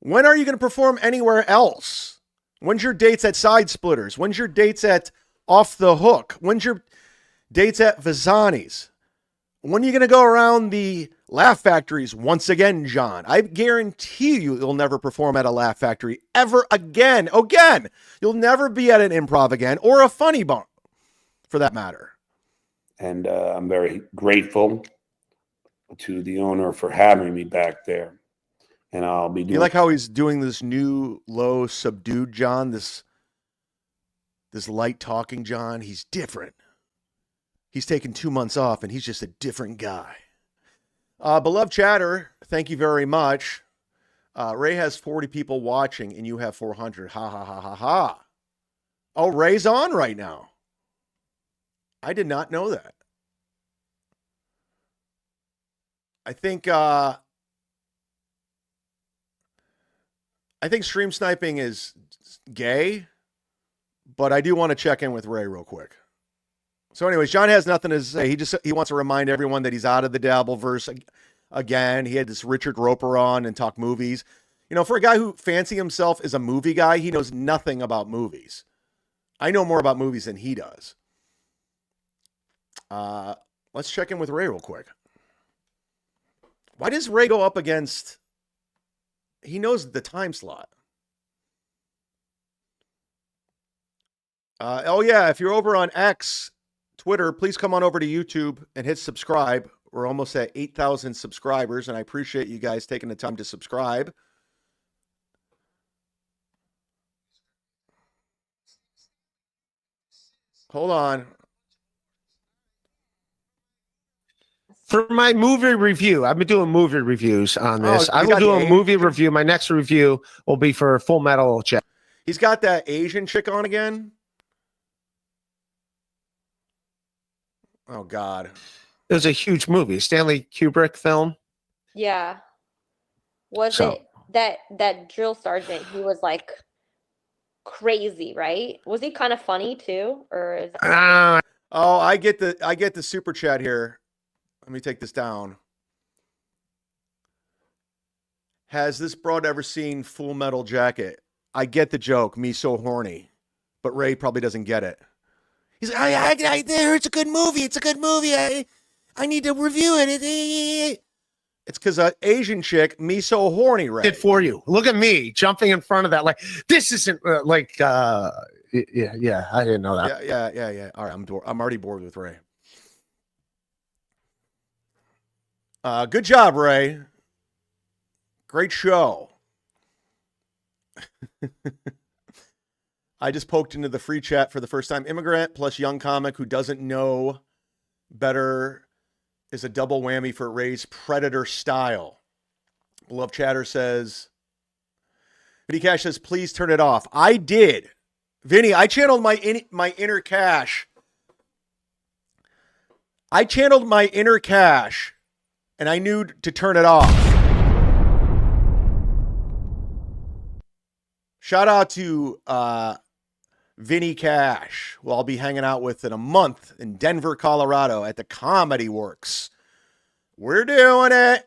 When are you going to perform anywhere else? When's your dates at Side Splitters? When's your dates at Off the Hook? When's your dates at Visani's? When are you going to go around the Laugh Factories once again, John? I guarantee you'll never perform at a Laugh Factory ever again. Again. You'll never be at an improv again or a funny bone for that matter. And I'm very grateful to the owner for having me back there. And I'll be doing. You like how he's doing this new low subdued John, this light talking John? He's different. He's taken 2 months off and he's just a different guy. Beloved chatter, thank you very much. Ray has 40 people watching and you have 400. Ha ha ha ha ha. Oh, Ray's on right now. I did not know that. I think stream sniping is gay, but I do want to check in with Ray real quick. So anyways, John has nothing to say. He wants to remind everyone that he's out of the Dabbleverse again. He had this Richard Roper on and talk movies. You know, for a guy who fancy himself as a movie guy, he knows nothing about movies. I know more about movies than he does. Let's check in with Ray real quick. Why does Ray go up against... He knows the time slot. Oh yeah, if you're over on X, Twitter, please come on over to YouTube and hit subscribe. We're almost at 8,000 subscribers, and I appreciate you guys taking the time to subscribe. Hold on. For my movie review, I've been doing movie reviews on this. I he's will got do the a movie review. My next review will be for Full Metal Jacket. He's got that Asian chick on again. Oh, God. It was a huge movie. Stanley Kubrick film. Yeah. Was So- it that drill sergeant? He was like crazy, right? Was he kind of funny too, or is Oh, I get the super chat here. Let me take this down. Has this broad ever seen Full Metal Jacket? I get the joke. Me so horny, but Ray probably doesn't get it. He's like, I it's a good movie. It's a good movie. I need to review it. It's because an Asian chick, me so horny, Ray. Did for you. Look at me jumping in front of that. Like, this isn't yeah, I didn't know that. Yeah. All right, I'm already bored with Ray. Good job, Ray. Great show. I just poked into the free chat for the first time. Immigrant plus young comic who doesn't know better is a double whammy for Ray's Predator style. Love Chatter says, Vinny Cash says, please turn it off. I did. Vinny, I channeled my inner Cash. I channeled my inner Cash, and I knew to turn it off. Shout out to Vinny Cash, who I'll be hanging out with in a month in Denver, Colorado at the Comedy Works. We're doing it.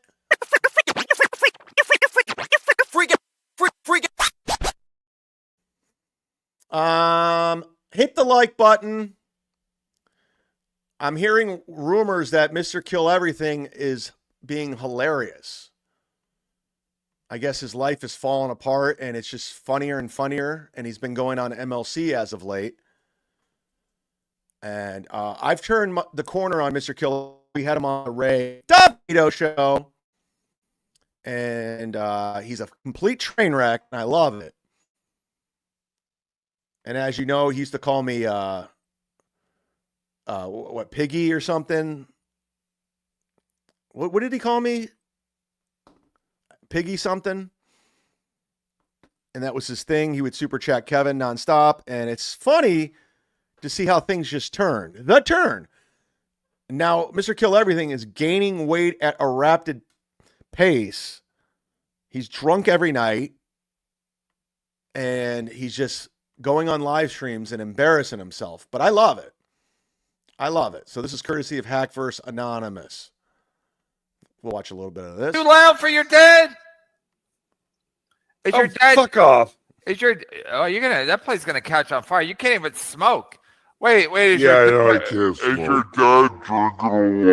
Hit the like button. I'm hearing rumors that Mr. Kill Everything is being hilarious. I guess his life is falling apart and it's just funnier and funnier. And he's been going on MLC as of late. And I've turned the corner on Mr. Kill. We had him on the Ray Davito show. And he's a complete train wreck. And I love it. And as you know, he used to call me, Piggy or something? What did he call me? Piggy something? And that was his thing. He would super chat Kevin nonstop. And it's funny to see how things just turned. The turn. Now, Mr. Kill Everything is gaining weight at a rapid pace. He's drunk every night, and he's just going on live streams and embarrassing himself. But I love it. I love it. So this is courtesy of Hackverse Anonymous. We'll watch a little bit of this. Too loud for your dad? Is your dad... Fuck off. Is your... Oh, you're gonna... That place is gonna catch on fire. You can't even smoke. Wait. Is Yeah, I your... know I can't Is smoke. your dad drinking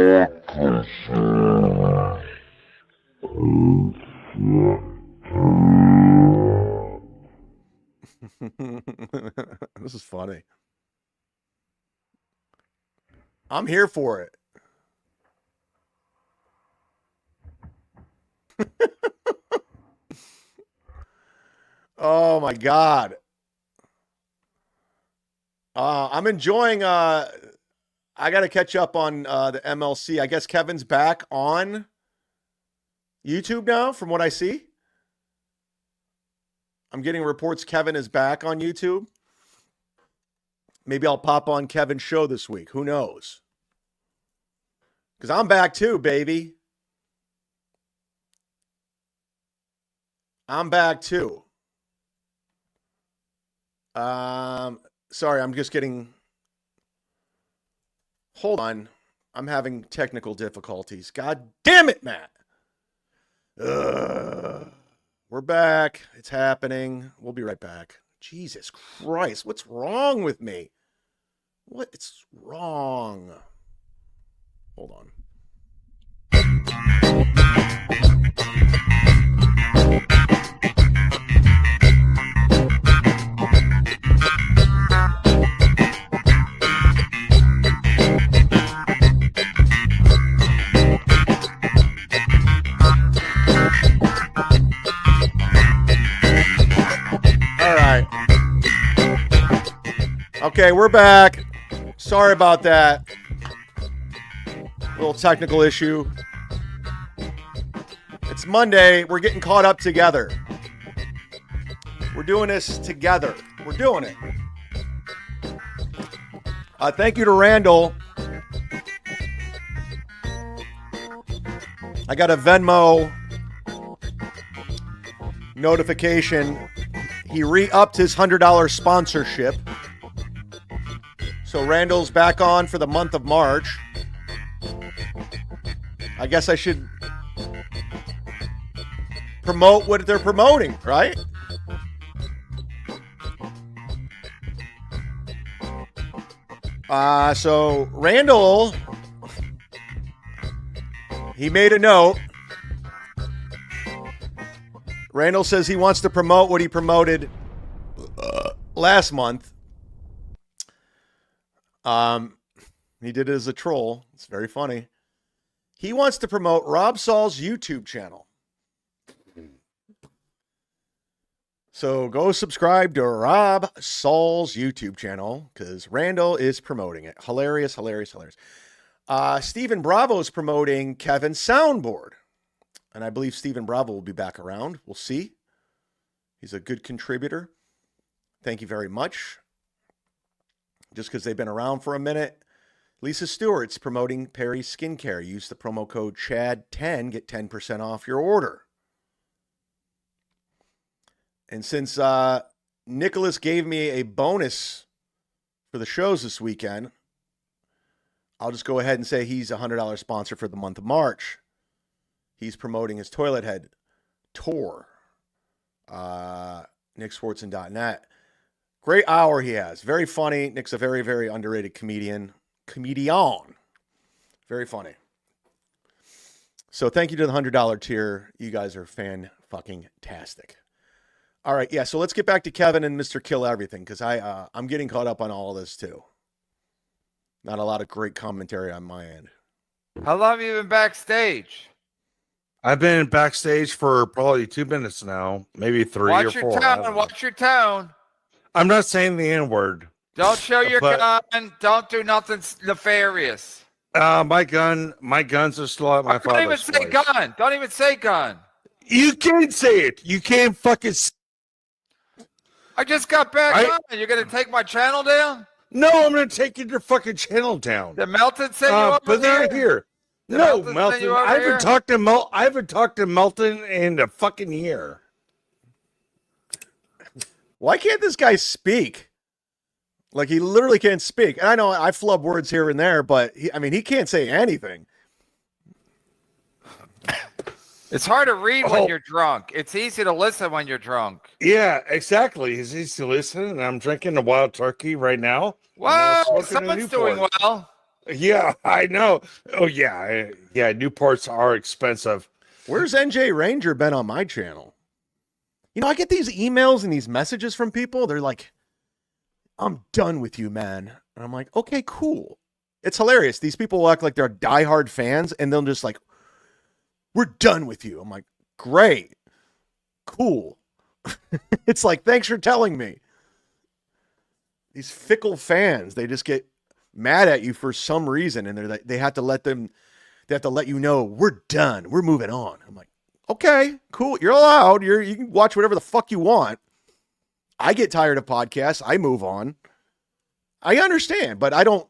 This is funny. I'm here for it. Oh my God. I'm enjoying I gotta catch up on the MLC. I guess Kevin's back on YouTube now, from what I see. I'm getting reports Kevin is back on YouTube. Maybe I'll pop on Kevin's show this week. Who knows? Because I'm back too, baby. I'm back too. Sorry, I'm just getting... Hold on. I'm having technical difficulties. God damn it, Matt. We're back. It's happening. We'll be right back. Jesus Christ. What's wrong with me? What's wrong? Hold on. Okay, we're back. Sorry about that. Little technical issue. It's Monday. We're getting caught up together. We're doing this together. We're doing it. Thank you to Randall. I got a Venmo notification. He re-upped his $100 sponsorship. So Randall's back on for the month of March. I guess I should promote what they're promoting, right? So Randall, he made a note. Randall says he wants to promote what he promoted last month. He did it as a troll. It's very funny. He wants to promote Rob Saul's YouTube channel. So go subscribe to Rob Saul's YouTube channel because Randall is promoting it. Hilarious, hilarious, hilarious. Stephen Bravo is promoting Kevin's soundboard. And I believe Stephen Bravo will be back around. We'll see. He's a good contributor. Thank you very much. Just because they've been around for a minute. Lisa Stewart's promoting Perry Skincare. Use the promo code CHAD10. Get 10% off your order. And since Nicholas gave me a bonus for the shows this weekend, I'll just go ahead and say he's a $100 sponsor for the month of March. He's promoting his Toilet Head tour. NickSwartzen.net. Great hour he has. Very funny. Nick's a very, very underrated comedian. Very funny. So thank you to the $100 tier. You guys are fan-fucking-tastic. All right, yeah, so let's get back to Kevin and Mr. Kill Everything, because I'm getting caught up on all of this, too. Not a lot of great commentary on my end. How long have you been backstage? I've been backstage for probably 2 minutes now, maybe 3 or 4. Watch your tone. Watch your tone. I'm not saying the N-word. Don't show your But- gun. Don't do nothing nefarious. My guns are still at my Don't even father's say place. gun. Don't even say gun. You can't say it. You can't fucking. I just got back on. You're gonna take my channel down? No, I'm gonna take your fucking channel down. Did Melton send you over But they're here? not here. Did No, send Melton. you over I here? haven't talked to Melton in a fucking year. Why can't this guy speak? Like, he literally can't speak. And I know I flub words here and there, but he can't say anything. It's hard to read when Oh. you're drunk. It's easy to listen when you're drunk. Yeah, exactly. It's easy to listen, and I'm drinking a wild turkey right now. Whoa, smoking a someone's doing Newport. well. Yeah, I know. Oh yeah, yeah. Newports are expensive. Where's NJ Ranger been on my channel? You know, I get these emails and these messages from people. They're like, I'm done with you, man. And I'm like, okay, cool. It's hilarious. These people will act like they're diehard fans, and they'll just like, we're done with you. I'm like, great. Cool. It's like, thanks for telling me. These fickle fans, they just get mad at you for some reason, and they have to let you know we're done. We're moving on. I'm like, okay, cool. You're allowed. You can watch whatever the fuck you want. I get tired of podcasts. I move on. I understand, but I don't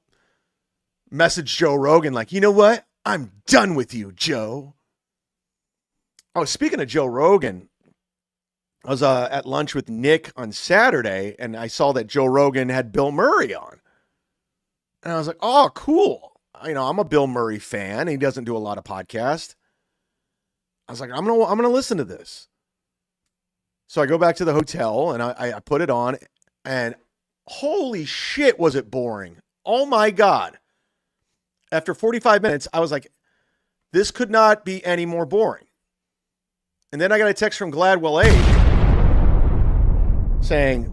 message Joe Rogan like, you know what? I'm done with you, Joe. Oh, speaking of Joe Rogan, I was at lunch with Nick on Saturday, and I saw that Joe Rogan had Bill Murray on. And I was like, oh, cool. You know, I'm a Bill Murray fan. He doesn't do a lot of podcasts. I was like, I'm gonna listen to this. So I go back to the hotel, and I put it on, and holy shit, was it boring. Oh, my God. After 45 minutes, I was like, this could not be any more boring. And then I got a text from Gladwell A saying,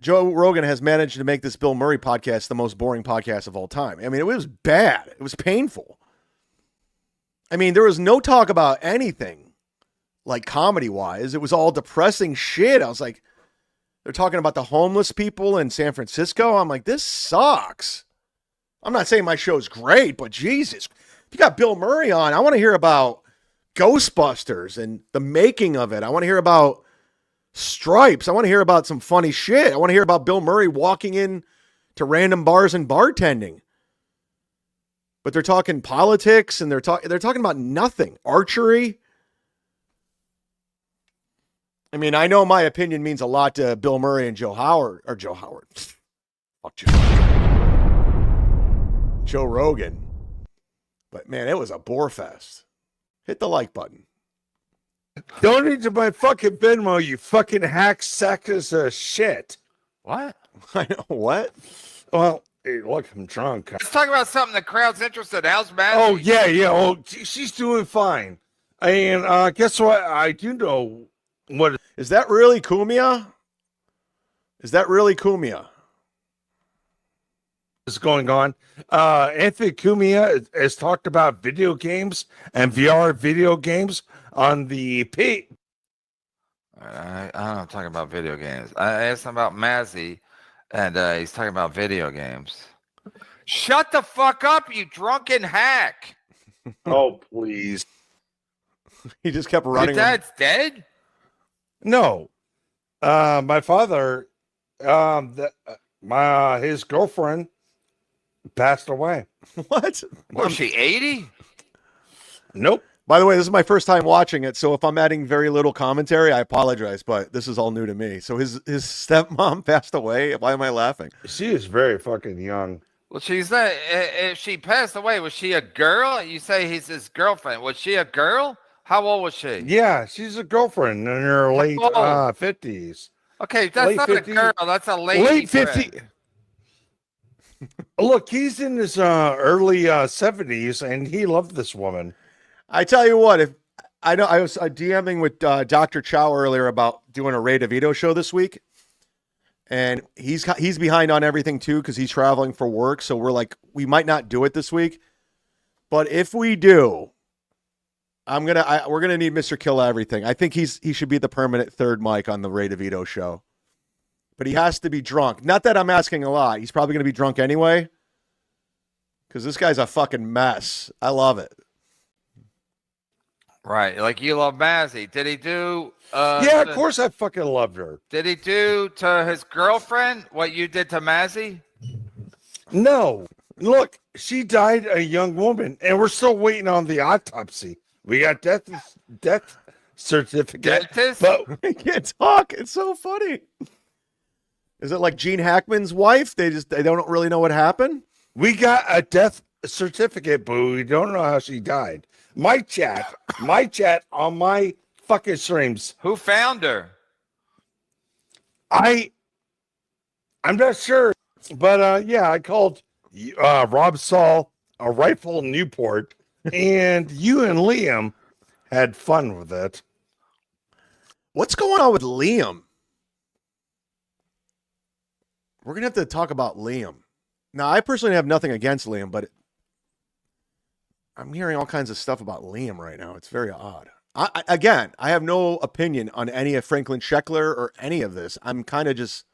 Joe Rogan has managed to make this Bill Murray podcast the most boring podcast of all time. I mean, it was bad. It was painful. I mean, there was no talk about anything like comedy-wise. It was all depressing shit. I was like, they're talking about the homeless people in San Francisco. I'm like, this sucks. I'm not saying my show's great, but Jesus, if you got Bill Murray on, I want to hear about Ghostbusters and the making of it. I want to hear about Stripes. I want to hear about some funny shit. I want to hear about Bill Murray walking in to random bars and bartending. But they're talking politics, and they're talking about nothing. Archery. I mean, I know my opinion means a lot to Bill Murray and Joe Howard. Fuck Joe Rogan. But man, it was a bore fest. Hit the like button. Donate to my fucking Venmo, you fucking hack sackers of shit. What? I know what? Well, hey, look, I'm drunk. Let's talk about something the crowd's interested in. How's Matt? Oh yeah. Oh, she's doing fine. And guess what? I do know what Is that really Cumia'S? Is that really Cumia'S? is going on. Anthony Cumia has talked about video games and VR video games on the P. I don't know, talking about video games. I asked him about Mazzy, and he's talking about video games. Shut the fuck up, you drunken hack! Oh, please. He just kept Your running. dad's dead? No. My father, his girlfriend passed away. What? Was she 80? Nope. By the way, this is my first time watching it, so if I'm adding very little commentary, I apologize, but this is all new to me. So his stepmom passed away. Why am I laughing? She is very fucking young. Well, she's not. If she passed away, was she a girl? You say he's his girlfriend. Was she a girl? How old was she? Yeah, she's a girlfriend in her late old? 50s. Okay, that's Late not 50s. a girl. That's a lady. Late friend. 50s. Look, he's in his early 70s, and he loved this woman. I tell you what, if I know I was DMing with Dr. Chow earlier about doing a Ray DeVito show this week, and he's behind on everything too because he's traveling for work. So we're like, we might not do it this week, but if we do, we're gonna need Mr. Kill Everything. I think he should be the permanent third mic on the Ray DeVito show, but he has to be drunk. Not that I'm asking a lot. He's probably gonna be drunk anyway because this guy's a fucking mess. I love it. Right, like you love Mazzy. Did he do? Yeah, of course I fucking loved her. Did he do to his girlfriend what you did to Mazzy? No. Look, she died a young woman, and we're still waiting on the autopsy. We got death certificate, Dentist? but I can't talk. It's so funny. Is it like Gene Hackman's wife? They don't really know what happened? we got a death certificate, but we don't know how she died. My chat on my fucking streams. Who found her? I'm not sure, but yeah, I called Rob Saul a rifle Newport, and you and Liam had fun with it. What's going on with Liam? We're going to have to talk about Liam. Now, I personally have nothing against Liam, but I'm hearing all kinds of stuff about Liam right now. It's very odd. I have no opinion on any of Franklin Sheckler or any of this. I'm kind of just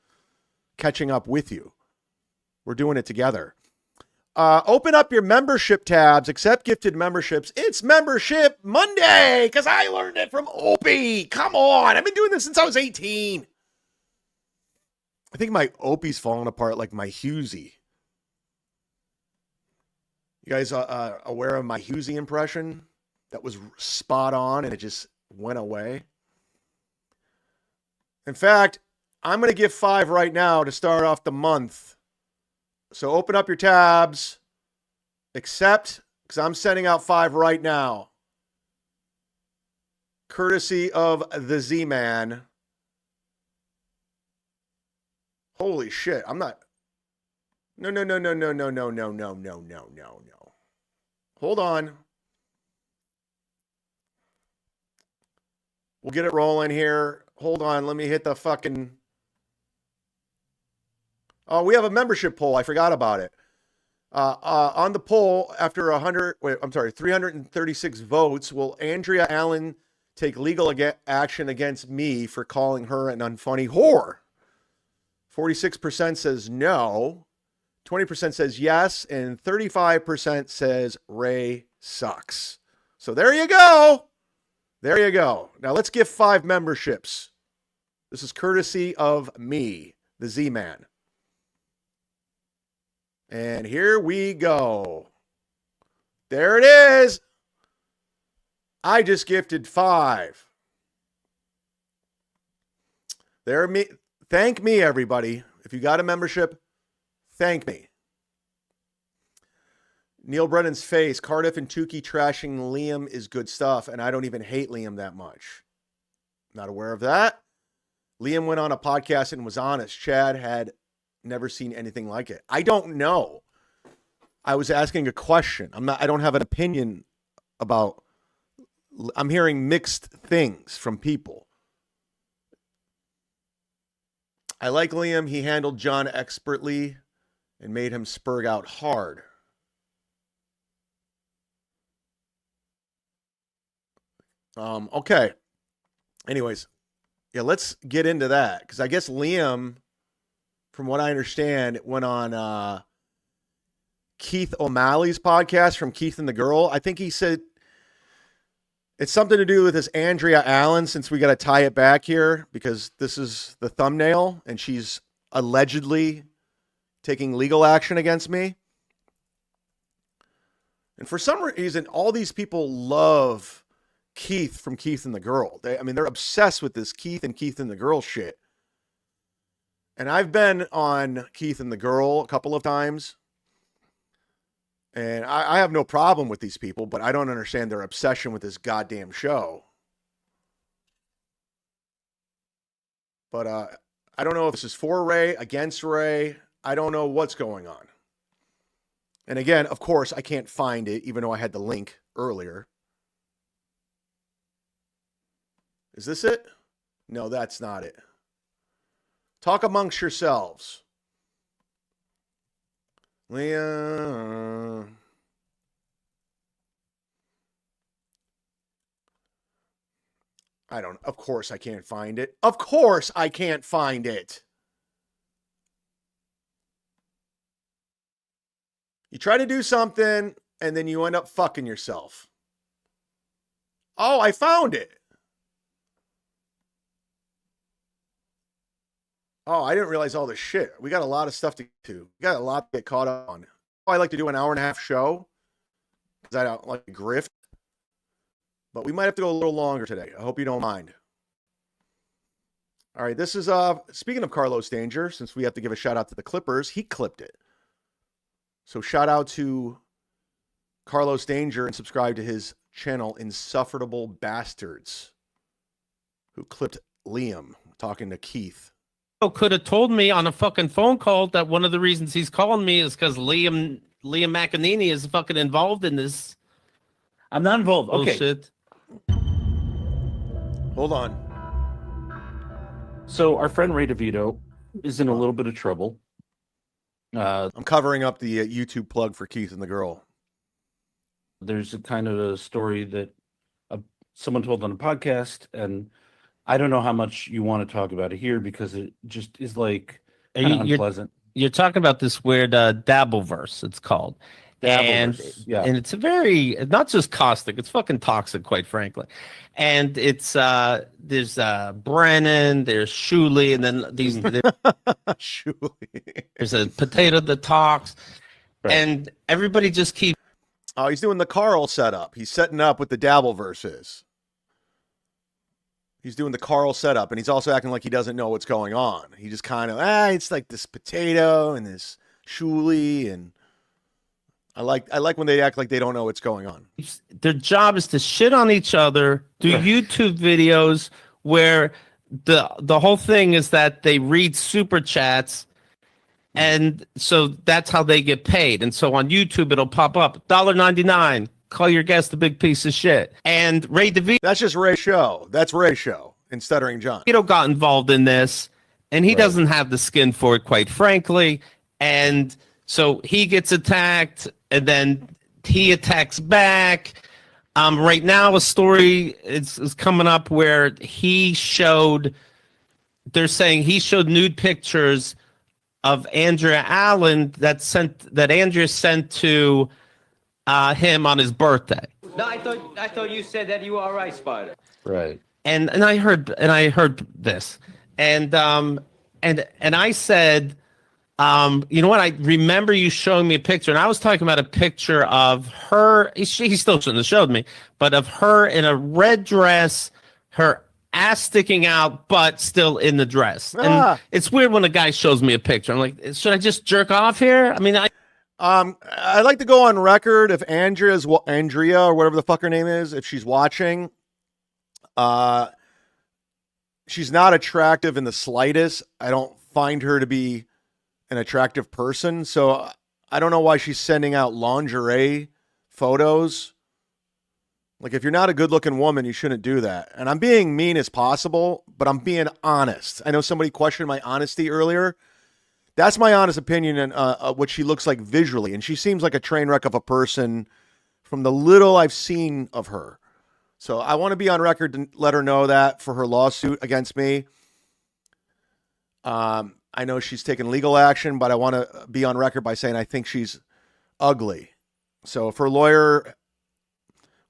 catching up with you. We're doing it together. Open up your membership tabs, accept gifted memberships. It's Membership Monday because I learned it from Opie. Come on. I've been doing this since I was 18. I think my Opie's falling apart like my Husey. You guys aware of my Husey impression? That was spot on and it just went away. In fact, I'm going to give 5 right now to start off the month. So open up your tabs, accept, because I'm sending out 5 right now. Courtesy of the Z-Man. Holy shit, I'm not. No. Hold on. We'll get it rolling here. Hold on, let me hit the fucking. Oh, we have a membership poll. I forgot about it. On the poll, after 336 votes, will Andrea Allen take legal action against me for calling her an unfunny whore? 46% says no, 20% says yes, and 35% says Ray sucks. So there you go. There you go. Now let's give 5 memberships. This is courtesy of me, the Z-Man. And here we go. There it is. I just gifted 5. Thank me, everybody. If you got a membership, thank me. Neil Brennan's face. Cardiff and Tukey trashing Liam is good stuff, and I don't even hate Liam that much. Not aware of that. Liam went on a podcast and was honest. Chad had never seen anything like it. I don't know. I was asking a question. I don't have an opinion about. I'm hearing mixed things from people. I like Liam. He handled John expertly and made him spurg out hard. Okay. Anyways, yeah, let's get into that because I guess Liam, from what I understand, went on Keith O'Malley's podcast from Keith and the Girl. I think he said it's something to do with this Andrea Allen, since we got to tie it back here because this is the thumbnail and she's allegedly taking legal action against me. And for some reason, all these people love Keith from Keith and the Girl. They're obsessed with this Keith and the Girl shit. And I've been on Keith and the Girl a couple of times. And I have no problem with these people, but I don't understand their obsession with this goddamn show. But I don't know if this is for Ray, against Ray. I don't know what's going on. And again, of course, I can't find it, even though I had the link earlier. Is this it? No, that's not it. Talk amongst yourselves. Leah. Of course I can't find it. Of course I can't find it. You try to do something and then you end up fucking yourself. Oh, I found it. Oh, I didn't realize all this shit. We got a lot of stuff to do. We got a lot to get caught up on. I like to do an hour and a half show because I don't like to grift. But we might have to go a little longer today. I hope you don't mind. All right, this is speaking of Carlos Danger, since we have to give a shout out to the Clippers, he clipped it. So shout out to Carlos Danger and subscribe to his channel, Insufferable Bastards, who clipped Liam talking to Keith. Could have told me on a fucking phone call that one of the reasons he's calling me is because Liam McEnany is fucking involved in this. I'm not involved. Okay. Bullshit. Hold on. So our friend Ray DeVito is in a little bit of trouble. I'm covering up the YouTube plug for Keith and the girl. There's a kind of a story that someone told on a podcast, and I don't know how much you want to talk about it here because it just is like unpleasant. You're talking about this weird Dabbleverse, it's called. And it's a very, not just caustic, it's fucking toxic, quite frankly. And it's there's Brennan, there's Shuley, and then these Shuley. There's a potato that talks, and everybody just keeps. Oh, he's doing the Carl setup. He's setting up what the Dabbleverse is. He's doing the Carl setup, and he's also acting like he doesn't know what's going on. He just kind of, it's like this potato and this Shuley, and I like when they act like they don't know what's going on. Their job is to shit on each other, do YouTube videos where the whole thing is that they read super chats, and so that's how they get paid. And so on YouTube it'll pop up $1.99. Call your guest a big piece of shit. And Ray DeVito. That's just Ray's show. That's Ray's show and Stuttering John. Got involved in this, and he doesn't have the skin for it, quite frankly. And so he gets attacked, and then he attacks back. Right now, a story is coming up where they're saying he showed nude pictures of Andrea Allen that Andrea sent to him on his birthday. No, I thought you said that you were all right, Spider. Right. And I heard this, and I said, you know what? I remember you showing me a picture, and I was talking about a picture of her. He still shouldn't have showed me, but of her in a red dress, her ass sticking out, but still in the dress. And it's weird when a guy shows me a picture. I'm like, should I just jerk off here? I mean, I'd like to go on record if Andrea or whatever the fuck her name is, if she's watching. She's not attractive in the slightest. I don't find her to be an attractive person, so I don't know why she's sending out lingerie photos. Like, if you're not a good-looking woman, you shouldn't do that. And I'm being mean as possible, but I'm being honest. I know somebody questioned my honesty earlier. That's my honest opinion on what she looks like visually, and she seems like a train wreck of a person from the little I've seen of her. So I want to be on record to let her know that for her lawsuit against me. I know she's taken legal action, but I want to be on record by saying I think she's ugly. So if her lawyer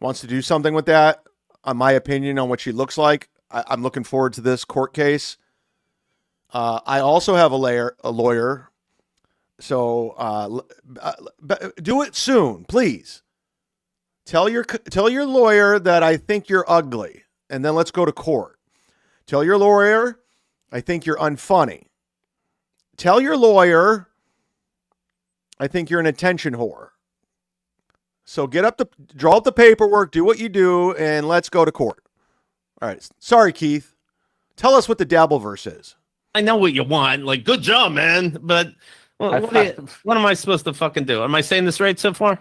wants to do something with that, on my opinion on what she looks like, I'm looking forward to this court case. I also have a lawyer. So do it soon, please. Tell your lawyer that I think you're ugly, and then let's go to court. Tell your lawyer I think you're unfunny. Tell your lawyer I think you're an attention whore. So draw up the paperwork, do what you do, and let's go to court. All right. Sorry, Keith. Tell us what the Dabbleverse is. I know what you want. Like, good job, man. But what am I supposed to fucking do? Am I saying this right so far?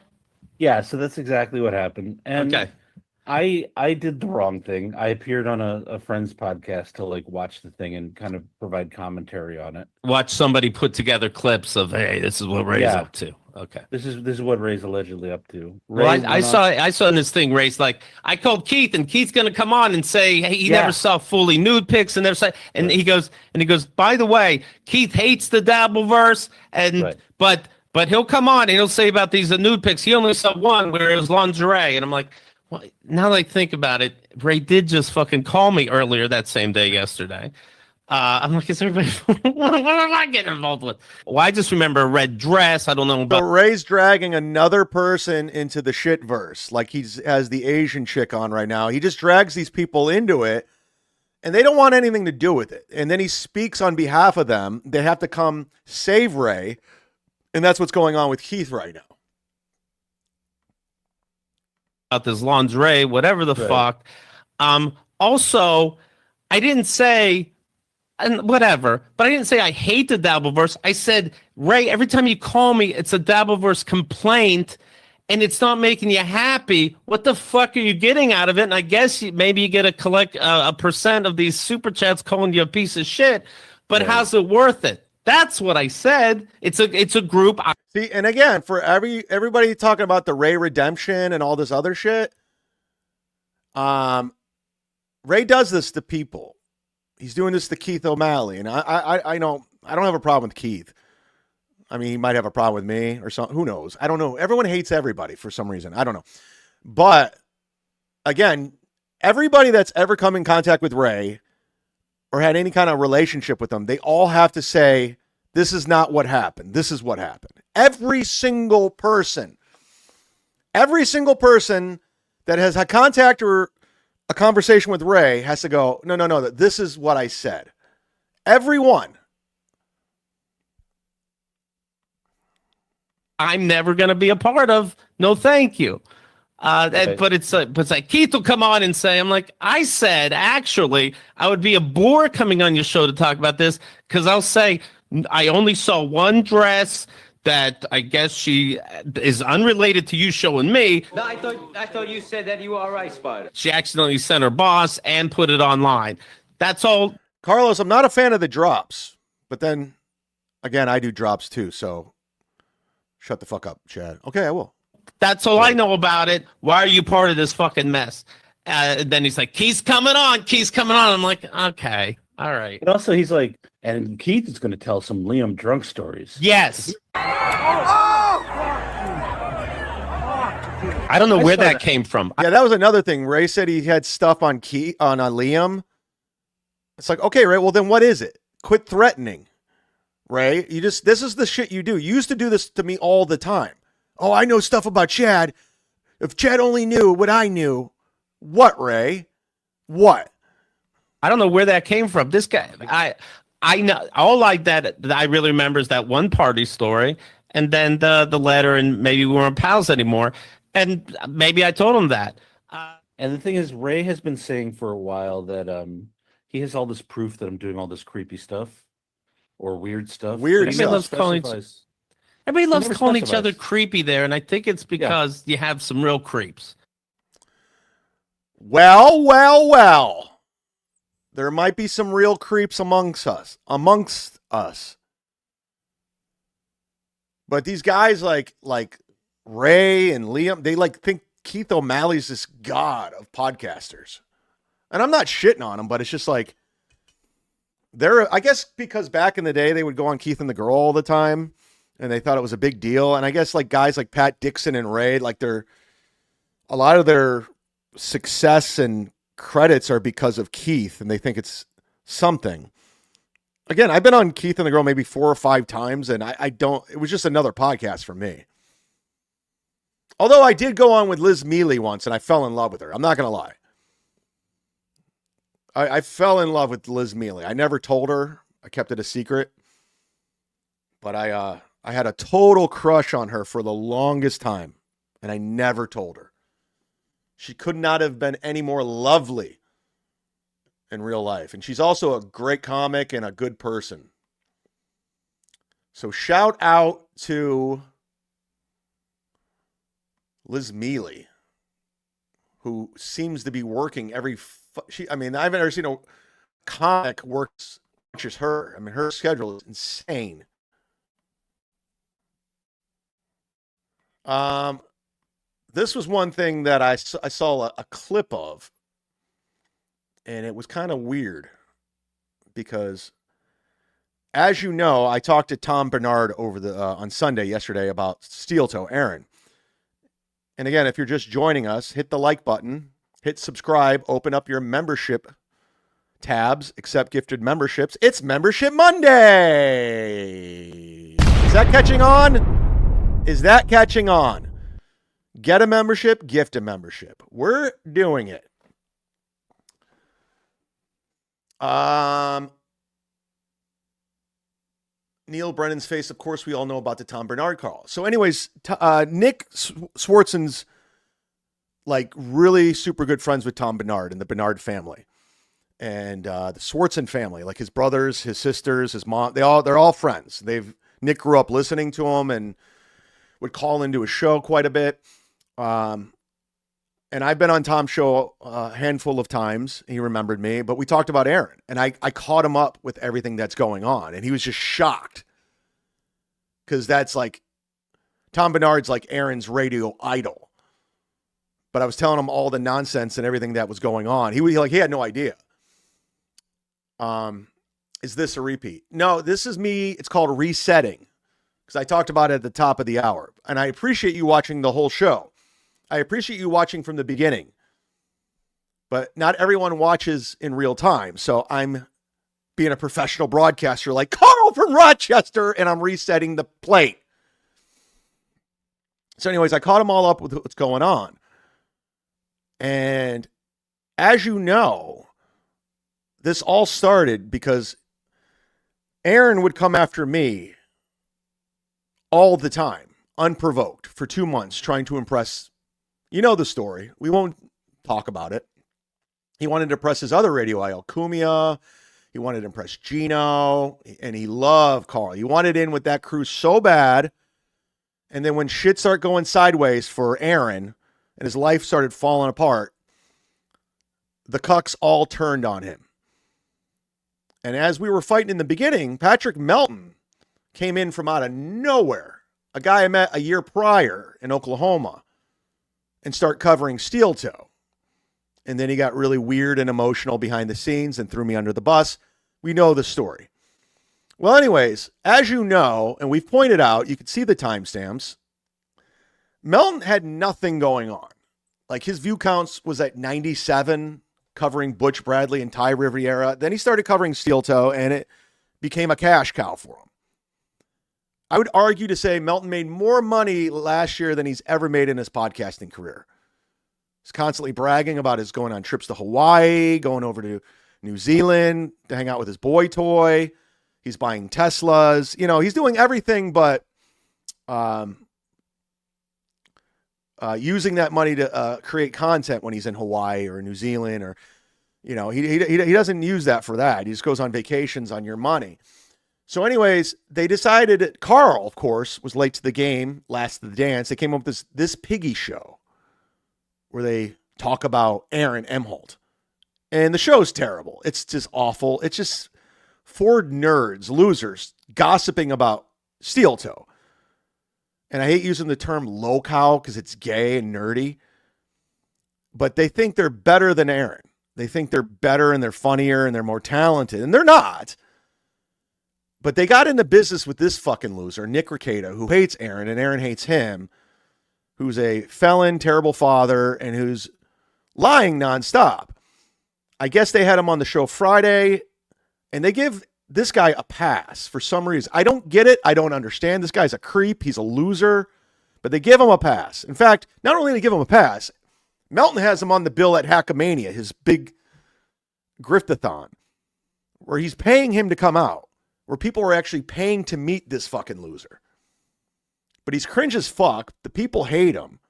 Yeah, so that's exactly what happened. And okay. I did the wrong thing. I appeared on a friend's podcast to like watch the thing and kind of provide commentary on it. Watch somebody put together clips of, hey, this is what Ray's up to. Okay. This is what Ray's allegedly up to. Well, I saw in this thing, Ray's like, I called Keith, and Keith's gonna come on and say, hey, he never saw fully nude pics, and he goes, by the way, Keith hates the Dabbleverse, and but he'll come on and he'll say about these nude pics. He only saw one where it was lingerie, and I'm like, well, now that I think about it, Ray did just fucking call me earlier that same day yesterday. I'm like, is everybody? What am I getting involved with? Well, I just remember a red dress. I don't know So about. Ray's dragging another person into the shit verse, like has the Asian chick on right now. He just drags these people into it, and they don't want anything to do with it. And then he speaks on behalf of them. They have to come save Ray, and that's what's going on with Keith right now. About this lingerie, whatever the fuck. Also, I didn't say. And whatever, but I didn't say I hate the Dabbleverse. I said, Ray, every time you call me, it's a Dabbleverse complaint, and it's not making you happy. What the fuck are you getting out of it? And I guess maybe you get a percent of these super chats calling you a piece of shit. But how's it worth it? That's what I said. It's a group. See, and again, for everybody talking about the Ray redemption and all this other shit, Ray does this to people. He's doing this to Keith O'Malley, and I don't have a problem with Keith. I mean, he might have a problem with me or something. Who knows? I don't know. Everyone hates everybody for some reason. I don't know. But again, everybody that's ever come in contact with Ray or had any kind of relationship with him, they all have to say, this is not what happened. This is what happened. Every single person that has had contact or a conversation with Ray has to go, no, this is what I said. Everyone. I'm never going to be a part of. No, thank you. But it's like Keith will come on and say, I'm like, I said, actually, I would be a bore coming on your show to talk about this because I'll say I only saw one dress that I guess she is unrelated to you showing me. No, I thought you said that you were all right, Spider. She accidentally sent her boss and put it online. That's all. Carlos, I'm not a fan of the drops, but then again, I do drops too. So shut the fuck up, Chad. Okay, I will. That's all I know about it. Why are you part of this fucking mess? Then he's like, Keith's coming on. I'm like, okay, all right. And also he's like, and Keith is going to tell some Liam drunk stories. Yes. I don't know where that came from. Yeah, that was another thing. Ray said he had stuff on Liam. It's like, okay, Ray, well then what is it? Quit threatening. Ray, this is the shit you do. You used to do this to me all the time. Oh, I know stuff about Chad. If Chad only knew what I knew. What, Ray? What? I don't know where that came from. This guy, I know all like that I really remember is that one party story, and then the letter, and maybe we weren't pals anymore, and maybe I told him that. And the thing is, Ray has been saying for a while that he has all this proof that I'm doing all this creepy stuff or weird stuff. Everybody loves calling each other creepy there, and I think it's because you have some real creeps. Well. There might be some real creeps amongst us. But these guys like Ray and Liam, they think Keith O'Malley's this god of podcasters. And I'm not shitting on them, but it's just like I guess because back in the day they would go on Keith and the Girl all the time and they thought it was a big deal. And I guess like guys like Pat Dixon and Ray, like a lot of their success and credits are because of Keith, and they think it's something. Again, I've been on Keith and the Girl maybe 4 or 5 times, and it was just another podcast for me. Although I did go on with Liz Mealy once, and I fell in love with her. I'm not going to lie. I fell in love with Liz Mealy. I never told her. I kept it a secret. But I had a total crush on her for the longest time, and I never told her. She could not have been any more lovely in real life. And she's also a great comic and a good person. So shout out to Liz Mealy, who seems to be working I've never seen a comic work as much as her. I mean, her schedule is insane. This was one thing that I saw a clip of, and it was kind of weird because, as you know, I talked to Tom Bernard on Sunday yesterday about Steel Toe Aaron. And again, if you're just joining us, hit the like button, hit subscribe, open up your membership tabs, accept gifted memberships. It's Membership Monday. Is that catching on? Is that catching on? Get a membership, gift a membership. We're doing it. Neil Brennan's face. Of course, we all know about the Tom Bernard call. So anyways, Nick Swartzen's like really super good friends with Tom Bernard and the Bernard family. And the Swartzen family, like his brothers, his sisters, his mom, they're all friends. Nick grew up listening to him and would call into his show quite a bit. And I've been on Tom's show a handful of times. He remembered me, but we talked about Aaron, and I caught him up with everything that's going on, and he was just shocked because that's like Tom Bernard's like Aaron's radio idol. But I was telling him all the nonsense and everything that was going on. He had no idea. Is this a repeat? No, this is me. It's called resetting because I talked about it at the top of the hour, and I appreciate you watching the whole show. I appreciate you watching from the beginning, but not everyone watches in real time. So I'm being a professional broadcaster like Carl from Rochester, and I'm resetting the plate. So anyways, I caught them all up with what's going on. And as you know, this all started because Aaron would come after me all the time, unprovoked, for 2 months, trying to impress. You know the story. We won't talk about it. He wanted to impress his other radio idol, Cumia'S. He wanted to impress Gino, and he loved Carl. He wanted in with that crew so bad. And then when shit started going sideways for Aaron and his life started falling apart, the Cucks all turned on him. And as we were fighting in the beginning, Patrick Melton came in from out of nowhere, a guy I met a year prior in Oklahoma, and start covering Steel Toe. And then he got really weird and emotional behind the scenes and threw me under the bus. We know the story. Well, anyways, as you know, and we've pointed out, you can see the timestamps, Melton had nothing going on. Like his view counts was at 97, covering Butch Bradley and Ty Riviera. Then he started covering Steel Toe, and it became a cash cow for him. I would argue to say Melton made more money last year than he's ever made in his podcasting career. He's constantly bragging about his going on trips to Hawaii, going over to New Zealand to hang out with his boy toy. He's buying Teslas. You know, he's doing everything but using that money to create content when he's in Hawaii or New Zealand, or, you know, he doesn't use that for that. He just goes on vacations on your money. So anyways, they decided, Carl, of course, was late to the game, last to the dance. They came up with this piggy show where they talk about Aaron Emholt. And the show's terrible. It's just awful. It's just four nerds, losers, gossiping about Steel Toe. And I hate using the term low-cow because it's gay and nerdy. But they think they're better than Aaron. They think they're better and they're funnier and they're more talented. And they're not. But they got into business with this fucking loser, Nick Rekieta, who hates Aaron and Aaron hates him, who's a felon, terrible father, and who's lying nonstop. I guess they had him on the show Friday, and they give this guy a pass for some reason. I don't get it. I don't understand. This guy's a creep. He's a loser. But they give him a pass. In fact, not only do they give him a pass, Melton has him on the bill at Hackamania, his big griftathon, where he's paying him to come out, where people are actually paying to meet this fucking loser. But he's cringe as fuck. The people hate him.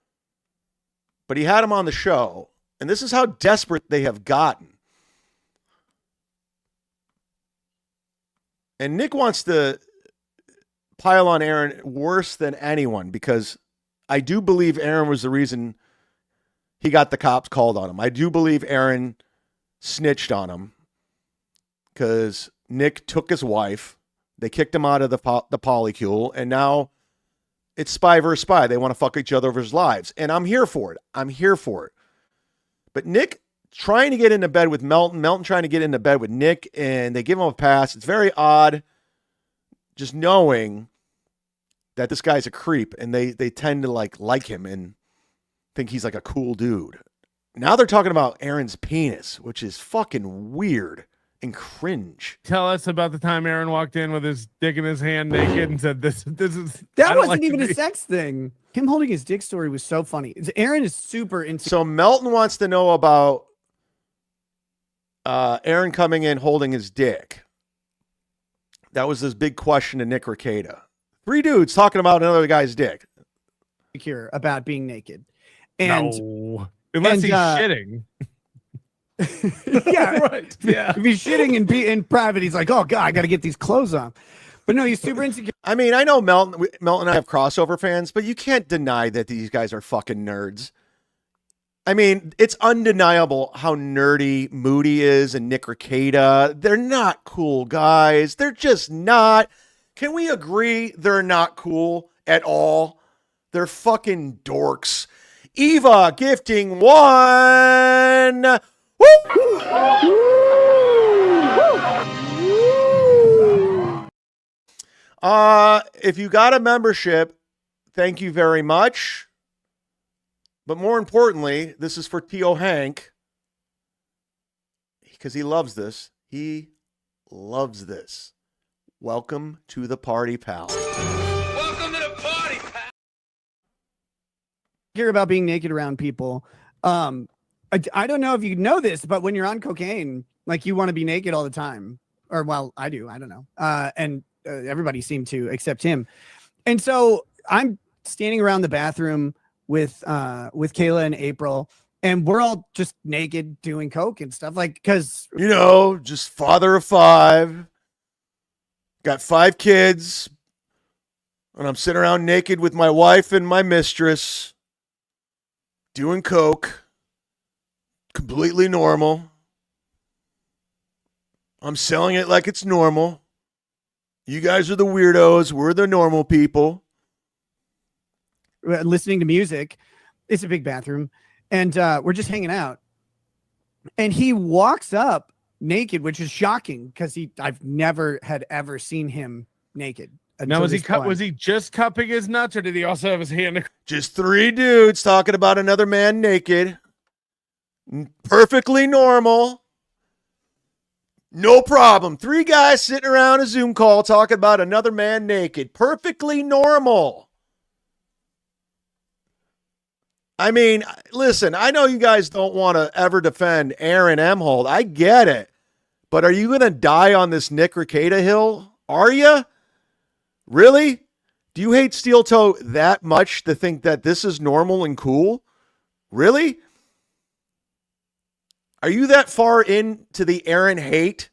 But he had him on the show. And this is how desperate they have gotten. And Nick wants to pile on Aaron worse than anyone, because I do believe Aaron was the reason he got the cops called on him. I do believe Aaron snitched on him because Nick took his wife. They kicked him out of the polycule, and now it's spy versus spy. They want to fuck each other over his lives, and I'm here for it. I'm here for it. But Nick trying to get into bed with Melton, Melton trying to get into bed with Nick, and they give him a pass. It's very odd, just knowing that this guy's a creep, and they tend to like him and think he's like a cool dude. Now they're talking about Aaron's penis, which is fucking weird. and cringe. Tell us about the time Aaron walked in with his dick in his hand naked and said, this is... That wasn't even a sex thing. Him holding his dick story was so funny. Aaron is super into... So Melton wants to know about Aaron coming in holding his dick. That was this big question to Nick Rekieta. 3 dudes talking about another guy's dick. Secure about being naked. And no. Unless he's shitting. Yeah. Right. Yeah. If he's shitting in private, he's like, oh, God, I got to get these clothes on. But no, he's super insecure. I mean, I know Melton and I have crossover fans, but you can't deny that these guys are fucking nerds. I mean, it's undeniable how nerdy Moody is and Nick Rekieta. They're not cool guys. They're just not. Can we agree they're not cool at all? They're fucking dorks. Eva gifting 1. Woo! If you got a membership, thank you very much. But more importantly, this is for T.O. Hank, because he loves this. He loves this. Welcome to the party, pal. Welcome to the party, pal. Hear about being naked around people. I don't know if you know this, but when you're on cocaine, like you want to be naked all the time. Or, well, I do. I don't know. And everybody seemed to except him. And so I'm standing around the bathroom with Kayla and April, and we're all just naked doing coke and stuff, like, because just father of 5, got 5 kids, and I'm sitting around naked with my wife and my mistress doing coke, completely normal. I'm selling it like it's normal. You guys are the weirdos. We're the normal people. Listening to music. It's a big bathroom, and we're just hanging out. And he walks up naked, which is shocking because I've never had ever seen him naked. Now, was he just cupping his nuts, or did he also have his hand? Just 3 dudes talking about another man naked. Perfectly normal. No problem. 3 guys sitting around a Zoom call talking about another man naked. Perfectly normal. I mean, listen, I know you guys don't want to ever defend Aaron Emhold. I get it. But are you going to die on this Nick Rekieta hill? Are you? Really? Do you hate Steel Toe that much to think that this is normal and cool? Really? Are you that far into the Aaron hate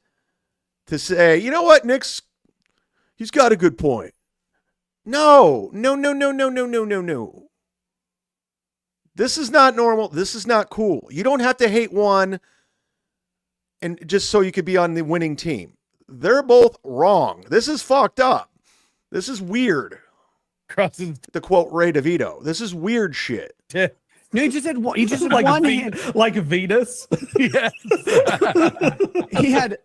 to say, you know what, he's got a good point? No. This is not normal. This is not cool. You don't have to hate one and just so you could be on the winning team. They're both wrong. This is fucked up. This is weird. To quote Ray DeVito, this is weird shit. No, he just had one. He just had one hand, like Venus. Yeah. he had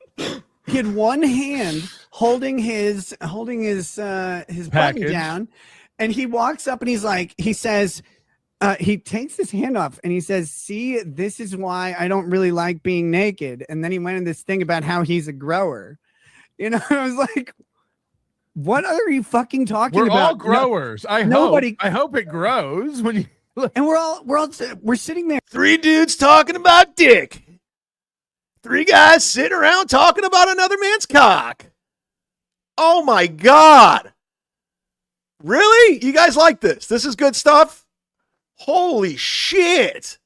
one hand holding his button down, and he walks up and he says, he takes his hand off and he says, "See, this is why I don't really like being naked." And then he went in this thing about how he's a grower. I was like, what are you fucking talking about? We're all growers. No, I hope it grows when you. And we're sitting there. 3 dudes talking about dick. 3 guys sitting around talking about another man's cock. Oh my God. Really? You guys like this? This is good stuff? Holy shit.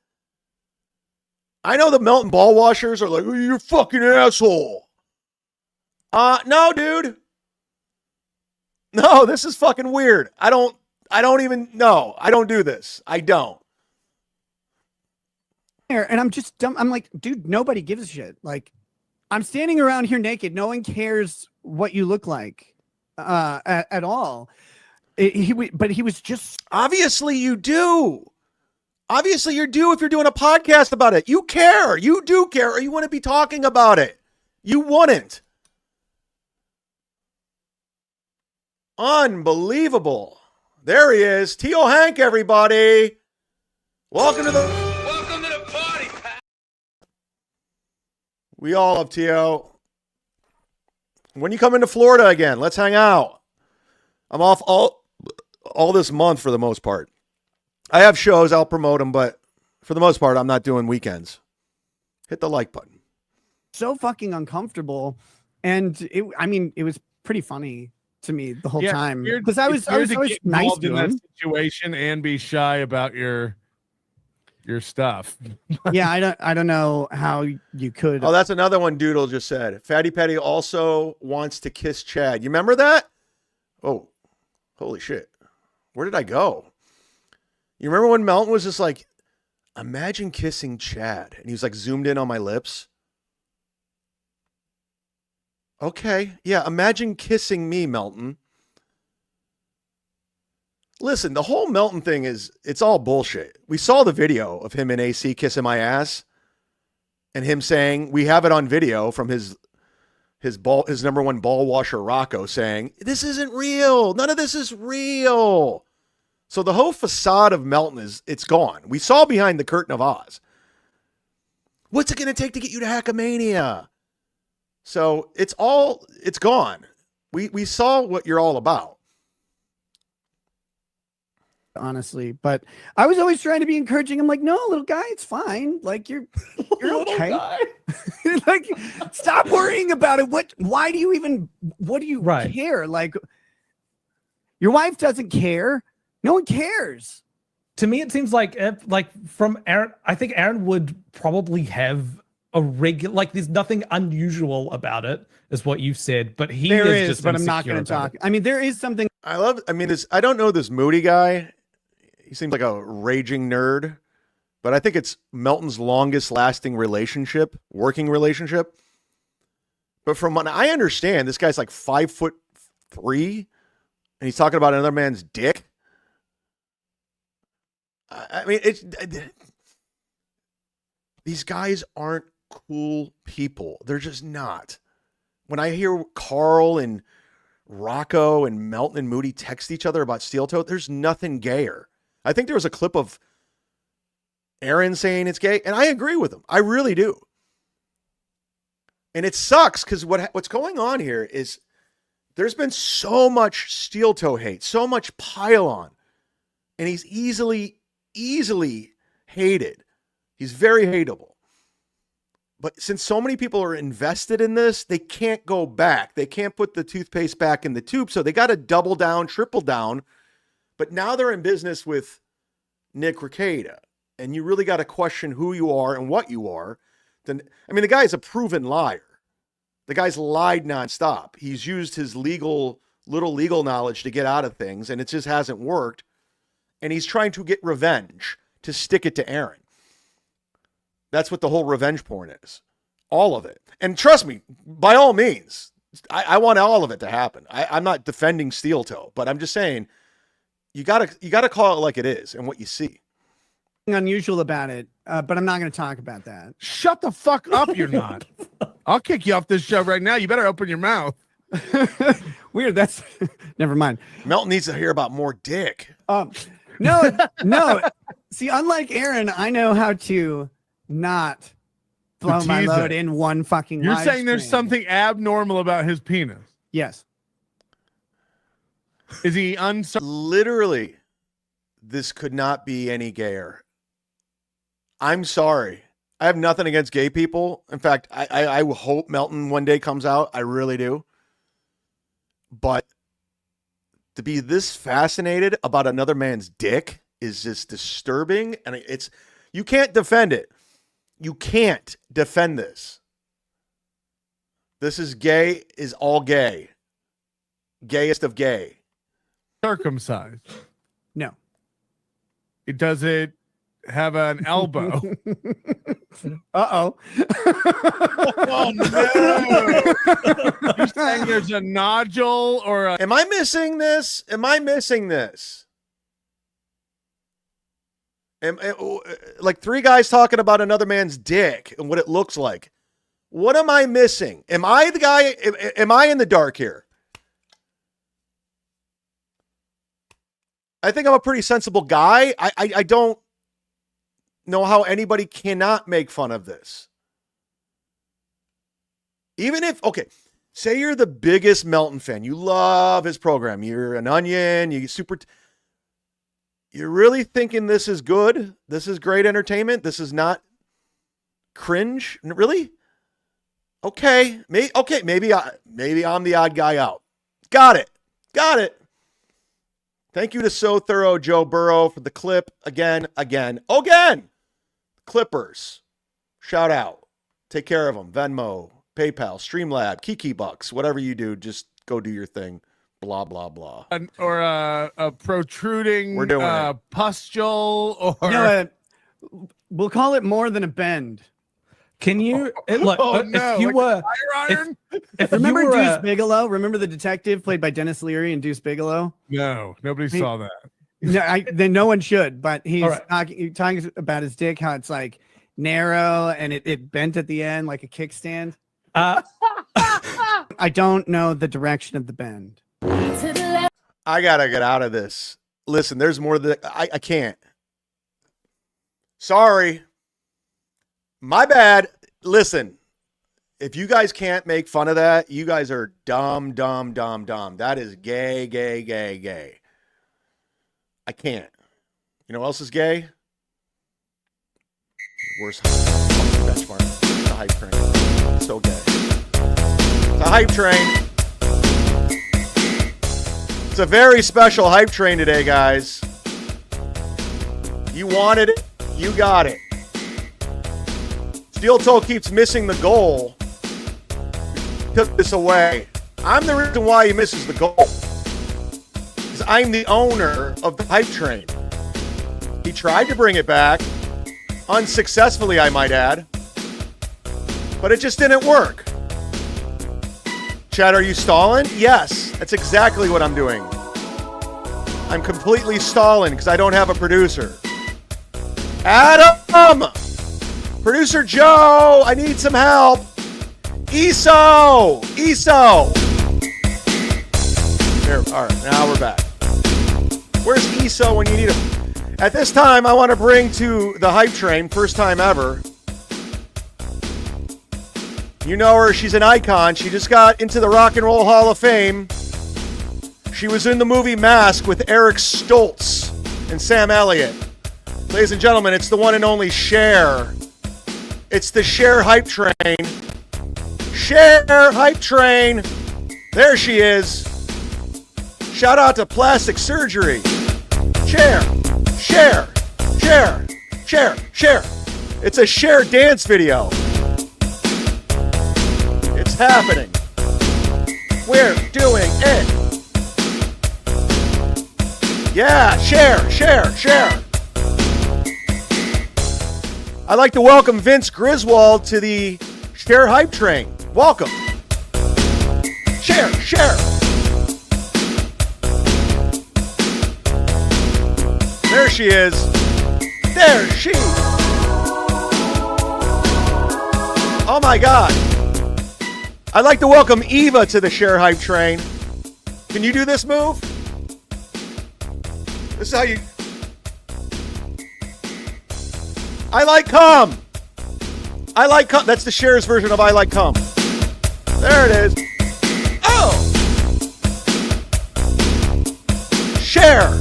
I know the Melton ball washers are like, oh, you're a fucking asshole. No, dude. No, this is fucking weird. I don't even know. I don't do this. I don't. And I'm just dumb. I'm like, dude, nobody gives a shit. Like, I'm standing around here naked. No one cares what you look like at all. But he was just. Obviously you do. Obviously you do if you're doing a podcast about it. You care. You do care, or you want to be talking about it. You wouldn't. Unbelievable. There he is. T.O. Hank, everybody. Welcome to the party, pal. We all love T.O. When you come into Florida again, let's hang out. I'm off all this month for the most part. I have shows, I'll promote them, but for the most part, I'm not doing weekends. Hit the like button. So fucking uncomfortable. And it was pretty funny to me the whole time. Because I was nice to in that him. situation and be shy about your stuff. Yeah, I don't know how you could. Oh, that's another one Doodle just said. Fatty Petty also wants to kiss Chad. You remember that? Oh, holy shit. Where did I go? You remember when Melton was just like, imagine kissing Chad. And he was like zoomed in on my lips. Okay. Yeah, imagine kissing me, Melton. Listen, the whole Melton thing it's all bullshit. We saw the video of him and AC kissing my ass and him saying, we have it on video from his number one ball washer, Rocco, saying, this isn't real. None of this is real. So the whole facade of Melton it's gone. We saw behind the curtain of Oz. What's it going to take to get you to Hackamania? So it's gone. We saw what you're all about. Honestly, but I was always trying to be encouraging. I'm like, no, little guy, it's fine. Like you're okay. Like, stop worrying about it. What do you care? Like, your wife doesn't care. No one cares. To me, it seems like from Aaron, I think Aaron would probably have a regular, like there's nothing unusual about it, is what you've said, but there is just but I'm not going to talk. I mean, there is something. I don't know this Moody guy. He seems like a raging nerd, but I think it's Melton's longest lasting working relationship. But from what I understand, this guy's like 5'3", and he's talking about another man's dick. I mean, these guys aren't cool people. They're just not. When I hear Carl and Rocco and Melton and Moody text each other about steel toe, there's nothing gayer. I think there was a clip of Aaron saying it's gay, and I agree with him. I really do. And it sucks because what's going on here is there's been so much steel toe hate, so much pile on, and he's easily hated. He's very hateable. But since so many people are invested in this, they can't go back. They can't put the toothpaste back in the tube, so they got to double down, triple down. But now they're in business with Nick Rekieta, and you really got to question who you are and what you are. Then, I mean, the guy's a proven liar. The guy's lied nonstop. He's used his little legal knowledge to get out of things, and it just hasn't worked. And he's trying to get revenge to stick it to Aaron. That's what the whole revenge porn is. All of it. And trust me, by all means, I want all of it to happen. I'm not defending steel toe, but I'm just saying, you gotta call it like it is and what you see. Unusual about it, but I'm not going to talk about that. Shut the fuck up! You're not. I'll kick you off this show right now. You better open your mouth. Weird. That's never mind. Melton needs to hear about more dick. No. See, unlike Aaron, I know how to not blow my load in one fucking. You're saying there's something abnormal about his penis? Yes. Is he Literally, this could not be any gayer. I'm sorry. I have nothing against gay people. In fact, I hope Melton one day comes out. I really do. But to be this fascinated about another man's dick is just disturbing. And you can't defend it. You can't defend this. This is gay, is all gay. Gayest of gay. Circumcised? No. Does it have an elbow? Uh-oh. Oh, no. You're saying there's a nodule or a... Am I missing this? Like three guys talking about another man's dick and what it looks like. What am I missing? Am I the guy? Am I in the dark here? I think I'm a pretty sensible guy. I don't know how anybody cannot make fun of this. Even if, okay, Say you're the biggest Melton fan. You love his program. You're an onion. You're really thinking this is good? This is great entertainment? This is not cringe? Really? Okay. Maybe I'm the odd guy out. Got it. Thank you to So Thorough Joe Burrow for the clip. Again. Clippers. Shout out. Take care of them. Venmo, PayPal, Streamlab, Kiki Bucks, whatever you do, just go do your thing. Blah, blah, blah. Or a protruding We're doing it. pustule or... No, we'll call it more than a bend. Can you look? If you were, if remember you were, Deuce Bigelow? Remember the detective played by Dennis Leary in Deuce Bigelow? No, nobody saw that. No, then no one should. But he's right. talking about his dick, how it's like narrow and it bent at the end like a kickstand. I don't know the direction of the bend. I gotta get out of this. Listen, there's more that I can't. Sorry. My bad. Listen, if you guys can't make fun of that, you guys are dumb. That is gay. I can't. You know what else is gay? Worst benchmark. It's a hype train. So gay. It's a hype train. It's a very special hype train today, guys. You wanted it. You got it. Steel Toe keeps missing the goal. He took this away. I'm the reason why he misses the goal. Because I'm the owner of the hype train. He tried to bring it back. Unsuccessfully, I might add. But it just didn't work. Chad, are you stalling? Yes, that's exactly what I'm doing. I'm completely stalling because I don't have a producer. Adam! Producer Joe, I need some help. ESO! There, all right, now we're back. Where's ESO when you need him? At this time, I want to bring to the hype train, first time ever. You know her, she's an icon. She just got into the Rock and Roll Hall of Fame. She was in the movie Mask with Eric Stoltz and Sam Elliott. Ladies and gentlemen, it's the one and only Cher. It's the Cher hype train. Cher hype train. There she is. Shout out to plastic surgery. Cher. It's a Cher dance video. It's happening. We're doing it. Yeah, Cher. I'd like to welcome Vince Griswold to the Cher hype train. Welcome. Cher. There she is. Oh my God. I'd like to welcome Eva to the Cher hype train. Can you do this move? This is how you... I like cum. That's the Cher's version of I like cum. There it is. Oh! Cher.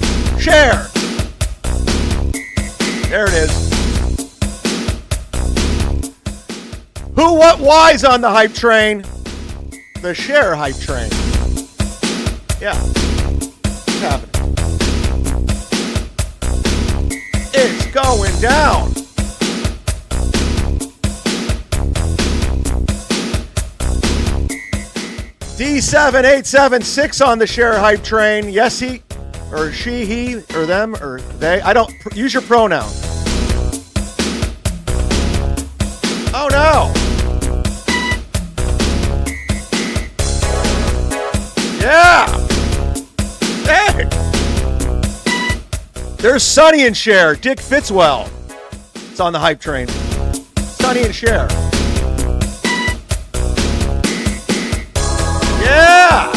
There it is. Who, what, why's on the hype train? The Cher hype train. Yeah. It's happening. It's going down. D7876 on the Cher hype train. Yes, he, or she, he, or them, or they. I don't use your pronoun. Oh no. Yeah. Hey. There's Sonny and Cher. Dick Fitzwell. It's on the hype train. Sonny and Cher. Yeah!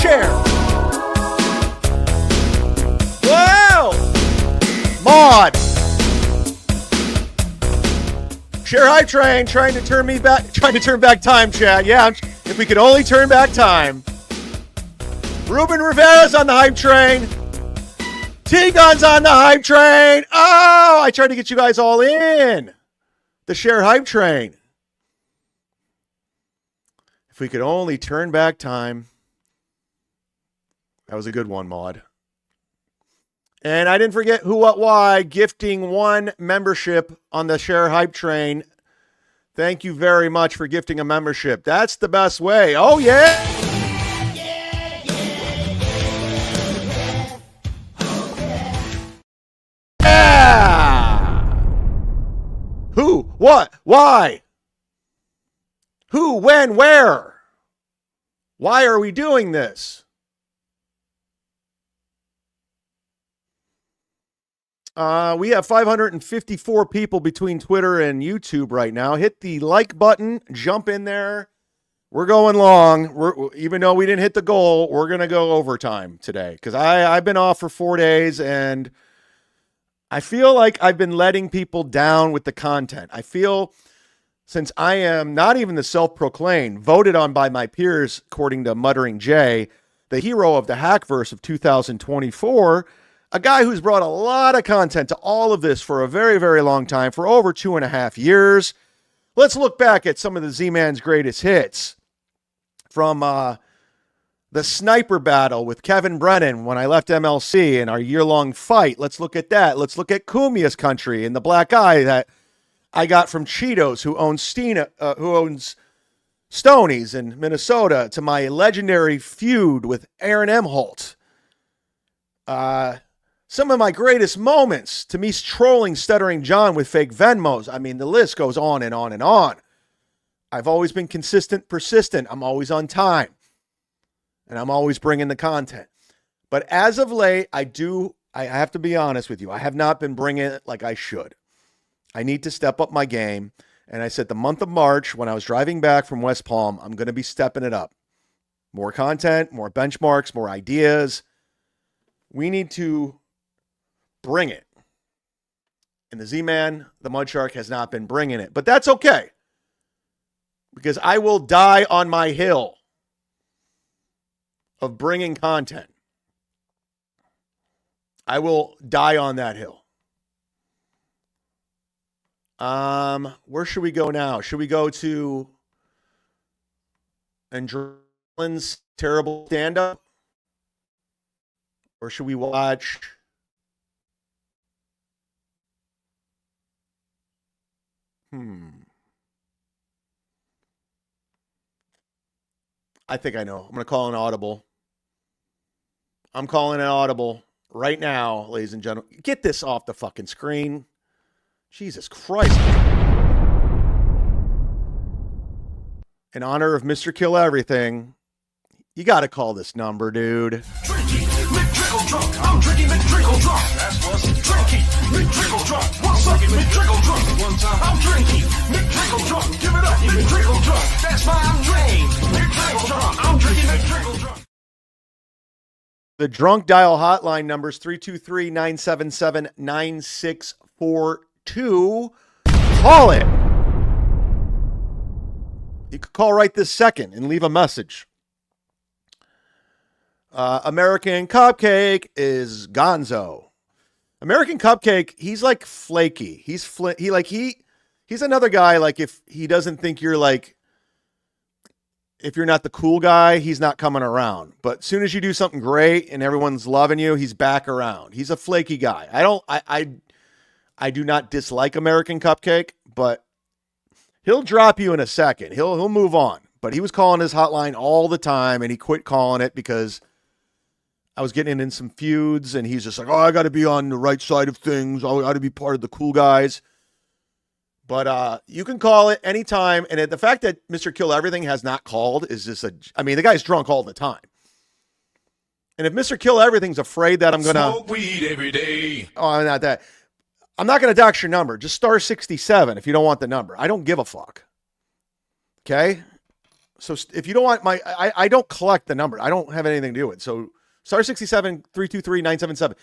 Cher. Wow! Maud. Share hype train trying to turn back time, chat. Yeah, if we could only turn back time. Ruben Rivera's on the hype train. T-Gun's on the hype train. Oh, I tried to get you guys all in the share hype train. If we could only turn back time. That was a good one, Maud. And I didn't forget Who, What, Why, gifting 1 membership on the share hype train. Thank you very much for gifting a membership. That's the best way. Oh, yeah. Yeah. Who, what, why? Who, when, where? Why are we doing this? We have 554 people between Twitter and YouTube right now. Hit the like button. Jump in there. We're going long. Even though we didn't hit the goal, we're going to go overtime today because I've been off for 4 days, and I feel like I've been letting people down with the content. I feel since I am not even the self-proclaimed, voted on by my peers, according to Muttering Jay, the hero of the Hackverse of 2024, a guy who's brought a lot of content to all of this for a very, very long time, for over 2.5 years. Let's look back at some of the Z-Man's greatest hits from the sniper battle with Kevin Brennan when I left MLC and our year-long fight. Let's look at that. Let's look at Cumia'S country and the black eye that I got from Cheetos, who owns Stoney's in Minnesota, to my legendary feud with Aaron Emholt. Some of my greatest moments to me trolling Stuttering John with fake Venmos. I mean, the list goes on and on and on. I've always been consistent, persistent. I'm always on time. And I'm always bringing the content. But as of late, I have to be honest with you. I have not been bringing it like I should. I need to step up my game. And I said the month of March, when I was driving back from West Palm, I'm going to be stepping it up. More content, more benchmarks, more ideas. We need to bring it. And the Z-Man, the Mud Shark, has not been bringing it. But that's okay. Because I will die on my hill of bringing content. I will die on that hill. Where should we go now? Should we go to Andrea's terrible stand-up? Or should we watch I think I know. I'm going to call an audible. I'm calling an audible right now, ladies and gentlemen. Get this off the fucking screen. Jesus Christ. In honor of Mr. Kill Everything, you got to call this number, dude. Drinky, McDrickle drunk. I'm drinking McDrickle drunk. That's what's drinky, McDrickle drunk. One second, McDrickle drunk. One time, I'm drinking McDrickle drunk. Give it up, McDrickle drunk. That's my name, McDrickle drunk. I'm drinking McDrickle drunk. The drunk dial hotline number is 323-977-9642. Call it. You could call right this second and leave a message. American Cupcake is gonzo. American Cupcake, he's like flaky. He's another guy, like if he doesn't think you're like, if you're not the cool guy, he's not coming around. But as soon as you do something great and everyone's loving you, he's back around. He's a flaky guy. I do not dislike American Cupcake, but he'll drop you in a second. He'll move on. But he was calling his hotline all the time, and he quit calling it because I was getting in some feuds, and he's just like, oh, I got to be on the right side of things. I got to be part of the cool guys. But you can call it anytime. And the fact that Mr. Kill Everything has not called is just the guy's drunk all the time. And if Mr. Kill Everything's afraid that I'm going to smoke weed every day. Oh, I'm not that. I'm not going to dox your number. Just star 67 if you don't want the number. I don't give a fuck. Okay? So if you don't want I don't collect the number. I don't have anything to do with it. So star 67 323 977.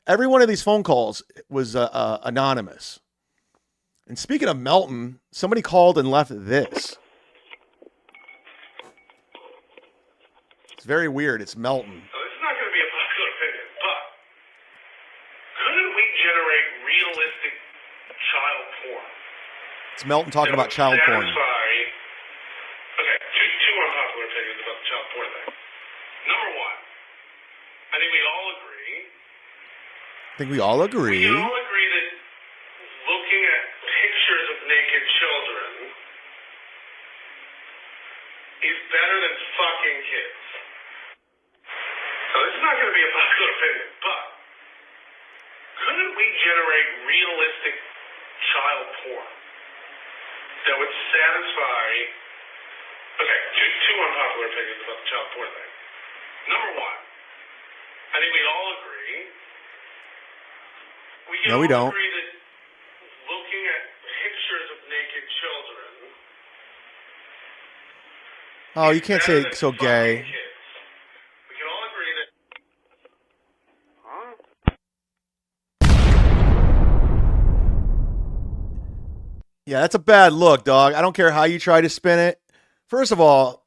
Every one of these phone calls was anonymous. And speaking of Melton, somebody called and left this. It's very weird. It's Melton. So this is not going to be a popular opinion, but couldn't we generate realistic child porn? It's Melton talking about child porn. Okay, two unpopular opinions about the child porn thing. Number one, I think we all agree. I think we all agree. We all agree that looking at pictures of naked children is better than fucking kids. So this is not going to be a popular opinion, but couldn't we generate realistic child porn that would satisfy? Okay, two unpopular opinions about the child porn thing. Number one, I think we all agree. No, we don't. Agree that looking at pictures of naked children. Oh, you can't say so gay. We can all agree that. Yeah, that's a bad look, dog. I don't care how you try to spin it. First of all,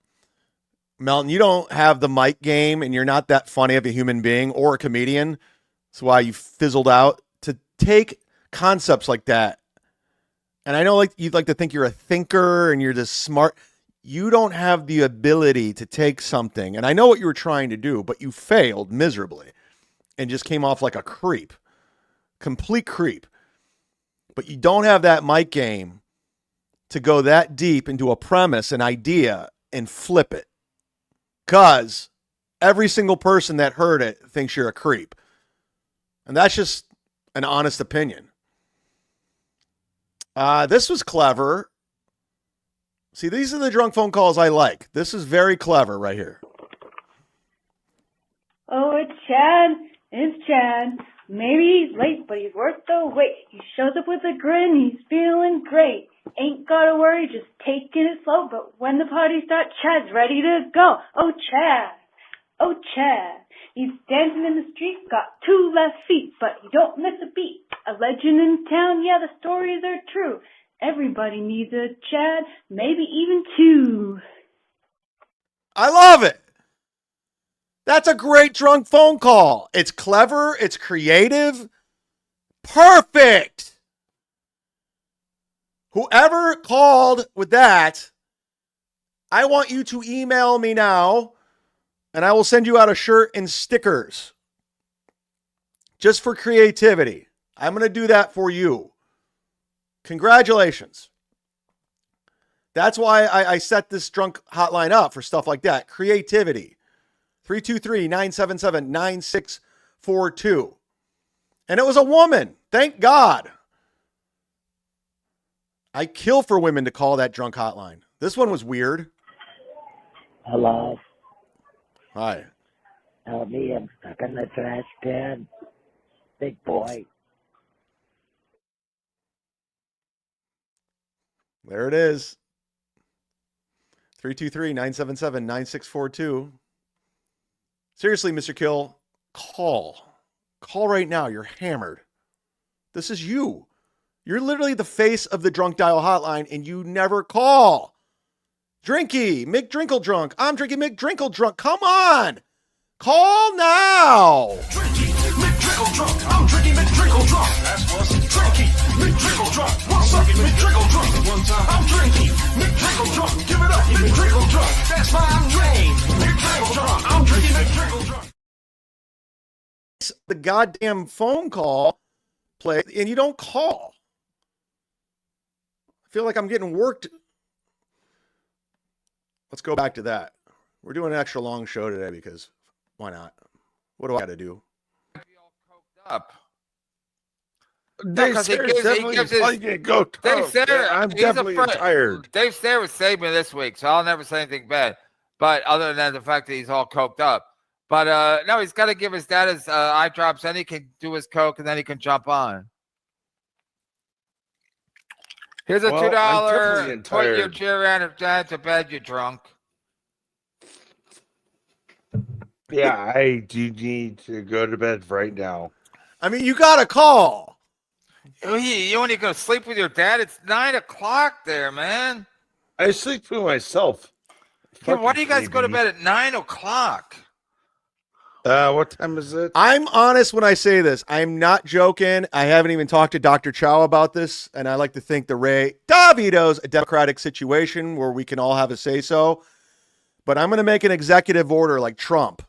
Melton, you don't have the mic game and you're not that funny of a human being or a comedian. That's why you fizzled out. To take concepts like that, and I know like you'd like to think you're a thinker and you're this smart. You don't have the ability to take something, and I know what you were trying to do, but you failed miserably and just came off like a creep. Complete creep. But you don't have that mic game to go that deep into a premise, an idea, and flip it. Because every single person that heard it thinks you're a creep. And that's just an honest opinion. This was clever. See, these are the drunk phone calls I like. This is very clever right here. Oh, it's Chad. It's Chad. Maybe he's late, but he's worth the wait. He shows up with a grin. He's feeling great. Ain't gotta worry, just taking it slow. But when the party starts, Chad's ready to go. Oh, Chad. Oh, Chad. He's dancing in the street, got 2 left feet, but he don't miss a beat. A legend in town, yeah, the stories are true. Everybody needs a Chad, maybe even 2. I love it. That's a great drunk phone call. It's clever. It's creative. Perfect. Whoever called with that, I want you to email me now, and I will send you out a shirt and stickers. Just for creativity. I'm going to do that for you. Congratulations. That's why I set this drunk hotline up for stuff like that. Creativity. 323-977-9642. And it was a woman. Thank God. I kill for women to call that drunk hotline. This one was weird. Hello. Hi. Help me, I'm stuck in the trash can. Big boy. There it is. 323-977-9642. Seriously, Mr. Kill, call. Call right now. You're hammered. This is you. You're literally the face of the drunk dial hotline, and you never call. Drinky, McDrinkle drunk. I'm drinking McDrinkle drunk. Come on. Call now. Drinky, McDrinkle drunk. I'm drinking McDrinkle drunk. That's what's drinky, McDrinkle drunk. One second, McDrinkle drunk. One time, I'm drinking McDrinkle drunk. Give it up, McDrinkle drunk. That's my name, McDrinkle drunk. I'm drinking McDrinkle drunk. The goddamn phone call play, and you don't call. I feel like I'm getting worked. Let's go back to that. We're doing an extra long show today because why not? What do I got to do? Up. Dave No, 'cause Sayre definitely gives his- probably gonna go Dave toast. Sayre, I'm he's definitely a friend. tired. Dave Sayre was saving me this week, so I'll never say anything bad. But other than the fact that he's all coked up. But no, he's got to give his dad his eye drops, then he can do his coke, and then he can jump on. Here's a Well, I'm definitely $2. getting Put your tired. cheer and if dad to bed, you drunk. Yeah, I do need to go to bed right now. I mean, you got to call. You want to go sleep with your dad? It's 9 o'clock there, man. I sleep with myself. Yeah, why do you guys go to bed at 9 o'clock? What time is it? I'm honest when I say this. I'm not joking. I haven't even talked to Dr. Chow about this, and I like to think the Ray Davito's a democratic situation where we can all have a say-so. But I'm going to make an executive order like Trump.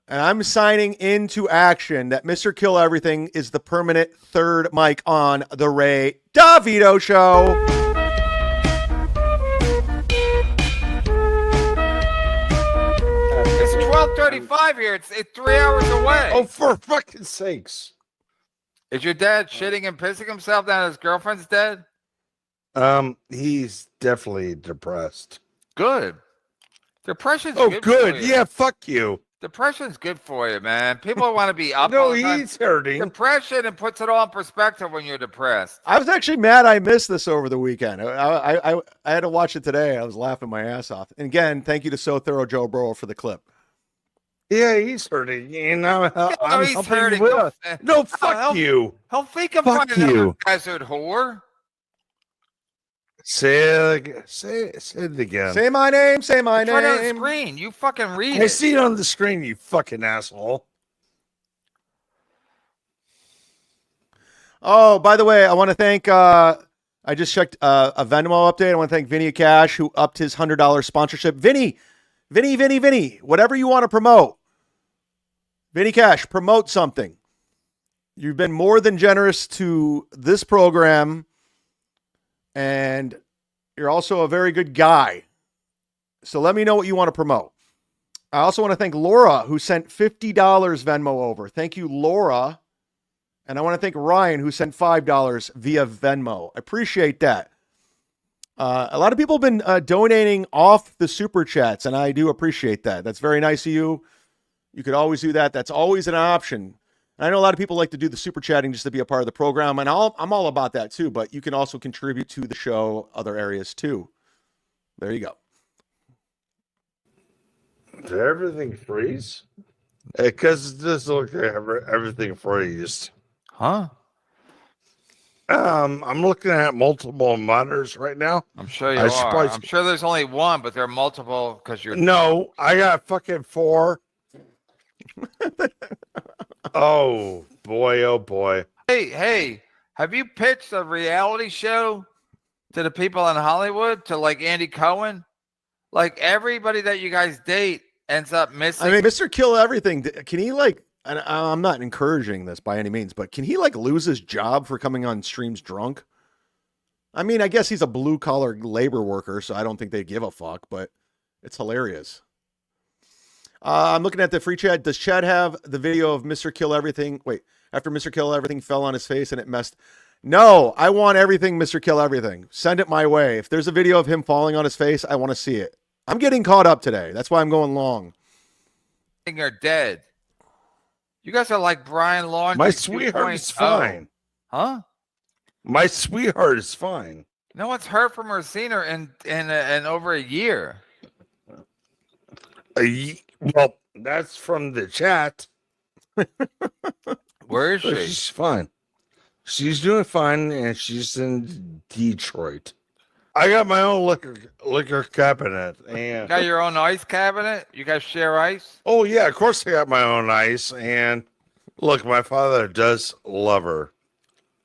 And I'm signing into action that Mr. Kill Everything is the permanent third mic on the Ray Davito Show. It's 12:35 here. It's 3 hours away. Oh, for fucking sakes! Is your dad shitting and pissing himself now that his girlfriend's dead? He's definitely depressed. Good. Depression's Oh, good. good. For you. Yeah, fuck you. Depression's good for you, man. People want to be up. No, all the time. he's hurting. Depression, it puts it all in perspective when you're depressed. I was actually mad I missed this over the weekend. I had to watch it today. I was laughing my ass off. And again, thank you to So Thorough Joe Burrow for the clip. Yeah, he's hurting. And I'm he's helping hurting. with it. No, fuck you. He'll think of Fuck finding you. another desert whore. Say it again. Say my name. Say my It's right on the name. screen. You fucking read I it. see it on the screen, you fucking asshole. Oh, by the way, I want to thank, I just checked a Venmo update. I want to thank Vinny Cash, who upped his $100 sponsorship. Vinny, whatever you want to promote. Vinny Cash, promote something. You've been more than generous to this program, and you're also a very good guy. So let me know what you want to promote. I also want to thank Laura, who sent $50 Venmo over. Thank you, Laura. And I want to thank Ryan, who sent $5 via Venmo. I appreciate that. A lot of people have been donating off the super chats, and I do appreciate that. That's very nice of you. You could always do that. That's always an option. And I know a lot of people like to do the super chatting just to be a part of the program, and I'm all about that too, but you can also contribute to the show other areas too. There you go. Did everything freeze? Because it does look like everything freezed. Huh? I'm looking at multiple monitors right now. I'm sure you I are. suppose- I'm sure there's only one, but there are multiple because you're. No, I got fucking 4. Oh boy, oh boy. Hey, have you pitched a reality show to the people in Hollywood, to like Andy Cohen? Like everybody that you guys date ends up missing. I mean, Mr. Kill Everything, can he like, and I'm not encouraging this by any means, but can he like lose his job for coming on streams drunk? I mean, I guess he's a blue collar labor worker, so I don't think they give a fuck, but it's hilarious. I'm looking at the free chat. Does Chad have the video of Mr. Kill Everything? Wait, after Mr. Kill Everything fell on his face and it messed. No, I want everything Mr. Kill Everything. Send it my way. If there's a video of him falling on his face, I want to see it. I'm getting caught up today. That's why I'm going long. Are dead. You guys are like Brian Laundrie. My sweetheart is 2.0. fine. Huh? My sweetheart is fine. No one's heard from her, seen her in over a year. Well, that's from the chat. Where is But she? she's fine. She's doing fine, and she's in Detroit. I got my own liquor cabinet, and Got your own ice cabinet? You guys share ice? oh yeah, of course I got my own ice. And look, my father does love her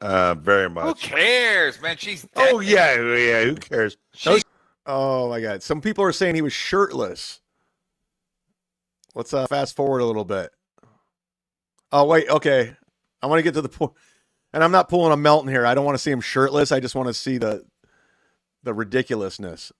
very Who much. cares, man? She's dead. Oh yeah. Who cares? No, Oh my God. Some people are saying he was shirtless. Let's fast forward a little bit. Oh, wait. Okay. I want to get to the point. And I'm not pulling a Melton here. I don't want to see him shirtless. I just want to see the ridiculousness.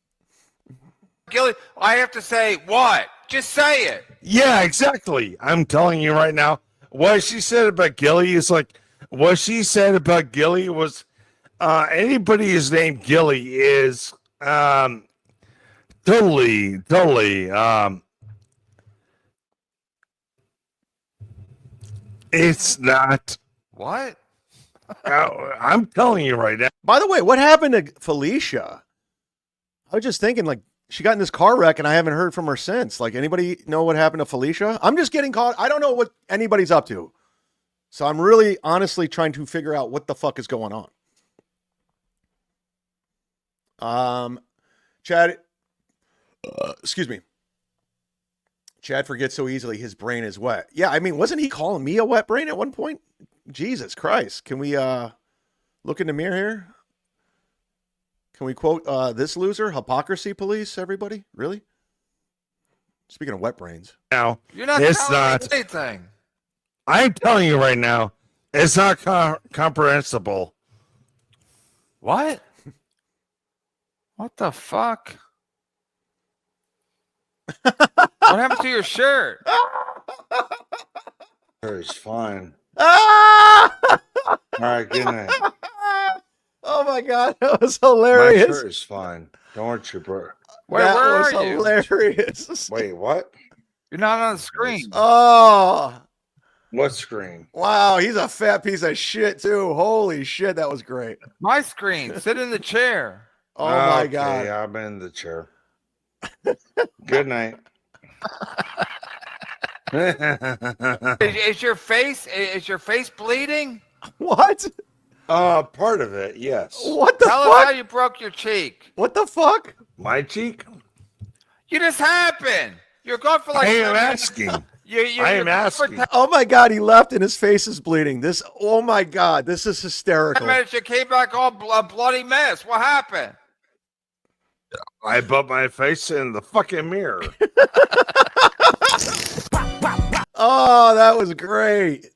Gilly, I have to say what? Just say it. yeah, exactly. I'm telling you right now. What she said about Gilly is like what she said about Gilly was anybody who's named Gilly is totally it's not. What? I'm telling you right now. By the way, what happened to Felicia? I was just thinking, like, she got in this car wreck and I haven't heard from her since. Like, anybody know what happened to Felicia? I'm just getting caught. I don't know what anybody's up to. So I'm really honestly trying to figure out what the fuck is going on. Chad, excuse me. Chad forgets so easily his brain is wet. Yeah, I mean, wasn't he calling me a wet brain at one point? Jesus Christ. Can we look in the mirror here? Can we quote this loser? Hypocrisy police, everybody? Really? Speaking of wet brains. Now, You're not it's telling not. me anything. I'm telling you right now, it's not comprehensible. What? What the fuck? What happened to your shirt? It's fine. All right, good night. Oh my God, that was hilarious. My shirt is fine. Don't worry, bro. That where was are you? hilarious. Wait, what? You're not on the screen. Oh. What screen? Wow, he's a fat piece of shit too. Holy shit, that was great. My screen. Sit in the chair. Oh my Okay, God. I'm in the chair. Good night. Is your face bleeding? What? Part of it, yes. What the Tell fuck? us how you broke your cheek. What the fuck? My cheek? You just happened. You're going for like. I am asking. I am asking. Oh my God, he left and his face is bleeding. This, oh my God, this is hysterical. 10 minutes, you came back all bloody mess. What happened? I bumped my face in the fucking mirror. Oh, that was great.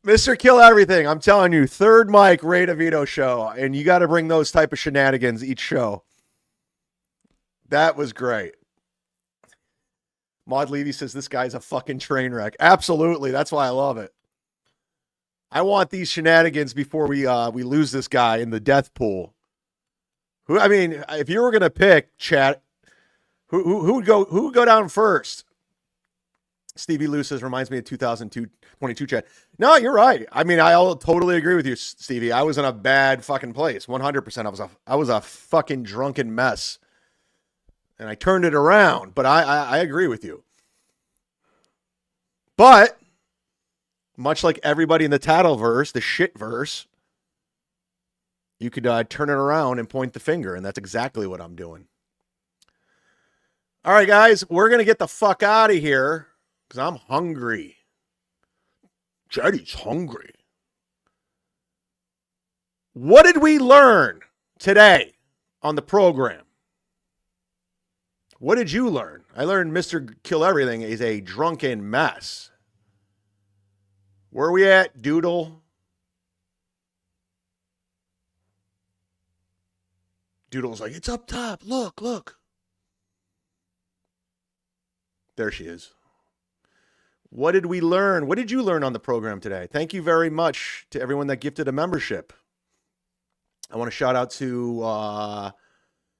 Mr. Kill Everything, I'm telling you, third mic, Ray DeVito show, and you got to bring those type of shenanigans each show. That was great. Maud Levy says this guy's a fucking train wreck. Absolutely, that's why I love it. I want these shenanigans before we lose this guy in the death pool. Who, I mean, if you were gonna pick, chat, who would go down first? Stevie Lou says reminds me of 2022 chat. No, you're right. I mean, I'll totally agree with you, Stevie. I was in a bad fucking place. 100%. I was a fucking drunken mess, and I turned it around. But I agree with you. But much like everybody in the Tattleverse, the shitverse, you could turn it around and point the finger, and that's exactly what I'm doing. All right, guys, we're going to get the fuck out of here because I'm hungry. Jetty's hungry. What did we learn today on the program? What did you learn? I learned Mr. Kill Everything is a drunken mess. Where are we at, Doodle? Doodle's like, it's up top. Look, look. There she is. What did we learn? What did you learn on the program today? Thank you very much to everyone that gifted a membership. I want to shout out to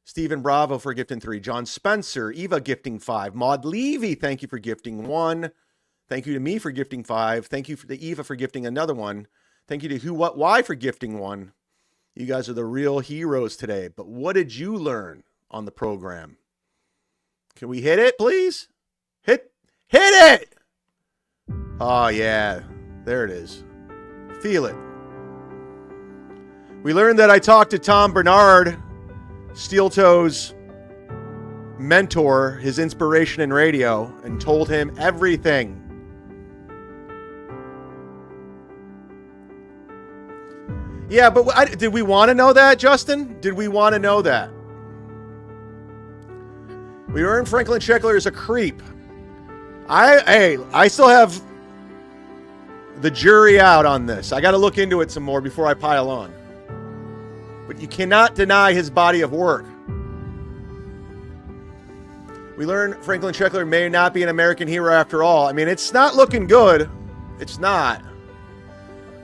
Stephen Bravo for gifting 3, John Spencer, Eva gifting 5, Maud Levy, thank you for gifting 1. Thank you to me for gifting 5. Thank you to Eva for gifting another one. Thank you to Who, What, Why for gifting 1. You guys are the real heroes today. But what did you learn on the program? Can we hit it, please? Hit it! Oh, yeah. There it is. Feel it. We learned that I talked to Tom Bernard, Steel Toe's mentor, his inspiration in radio, and told him everything. Yeah, but did we want to know that, Justin? Did we want to know that? We learned Franklin Sheckler is a creep. I still have the jury out on this. I got to look into it some more before I pile on. But you cannot deny his body of work. We learned Franklin Sheckler may not be an American hero after all. I mean, it's not looking good. It's not.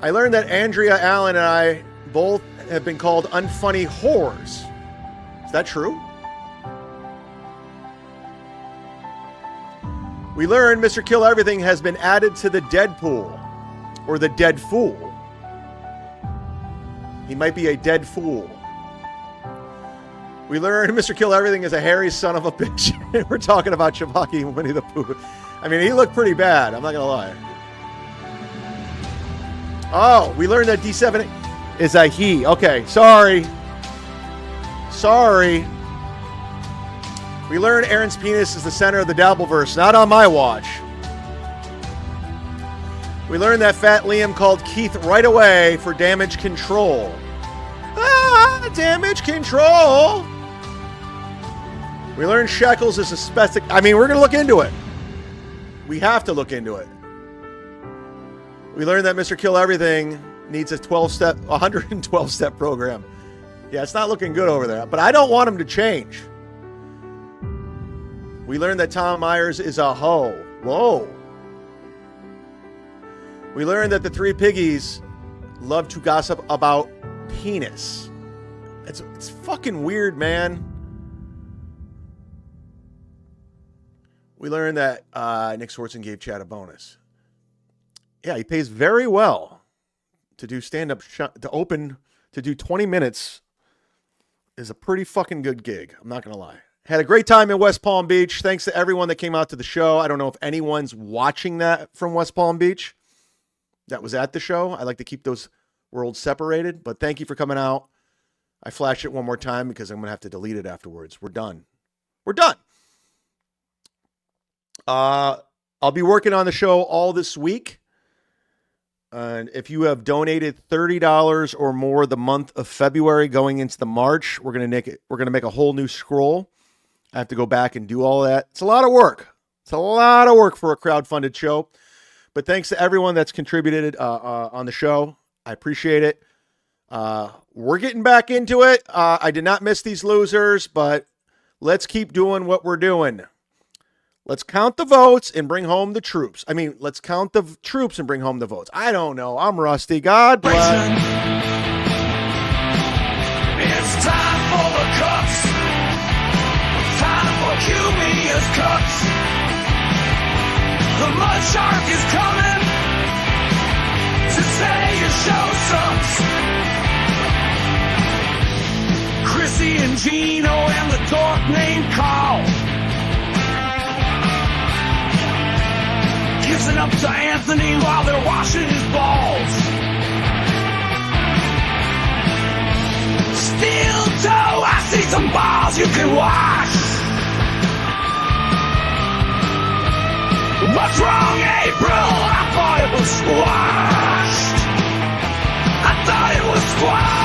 I learned that Andrea Allen and I both have been called unfunny whores. Is that true? We learned Mr. Kill Everything has been added to the dead pool, or the dead fool. He might be a dead fool. We learned Mr. Kill Everything is a hairy son of a bitch. We're talking about Shabaki and Winnie the Pooh. I mean, he looked pretty bad. I'm not going to lie. Oh, we learned that D7 is a he. Okay, sorry. Sorry. We learned Aaron's penis is the center of the Dabbleverse. Not on my watch. We learned that Fat Liam called Keith right away for damage control. Ah, damage control. We learned Sheckles is a spastic. I mean, we're going to look into it. We have to look into it. We learned that Mr. Kill Everything needs a 112-step program. Yeah, it's not looking good over there, but I don't want him to change. We learned that Tom Myers is a hoe. Whoa. We learned that the three piggies love to gossip about penis. It's fucking weird, man. We learned that Nick Swartzen gave Chad a bonus. Yeah, he pays very well to do stand-up, to do 20 minutes is a pretty fucking good gig. I'm not going to lie. Had a great time in West Palm Beach. Thanks to everyone that came out to the show. I don't know if anyone's watching that from West Palm Beach that was at the show. I like to keep those worlds separated, but thank you for coming out. I flashed it one more time because I'm going to have to delete it afterwards. We're done. We're done. I'll be working on the show all this week. And if you have donated $30 or more the month of February going into the March, we're going to make a whole new scroll. I have to go back and do all that. It's a lot of work. It's a lot of work for a crowdfunded show. But thanks to everyone that's contributed on the show. I appreciate it. We're getting back into it. I did not miss these losers, but let's keep doing what we're doing. Let's count the votes and bring home the troops. I mean, let's count the troops and bring home the votes. I don't know. I'm rusty. God bless. It's time for the Cucks. Time for Cumia'S Cucks. The mud shark is coming to say your show sucks. Chrissy and Gino and the dork named Carl. Kissing up to Anthony while they're washing his balls. Steel toe, I see some balls you can wash. What's wrong, April? I thought it was squashed. I thought it was squashed.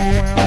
Wow.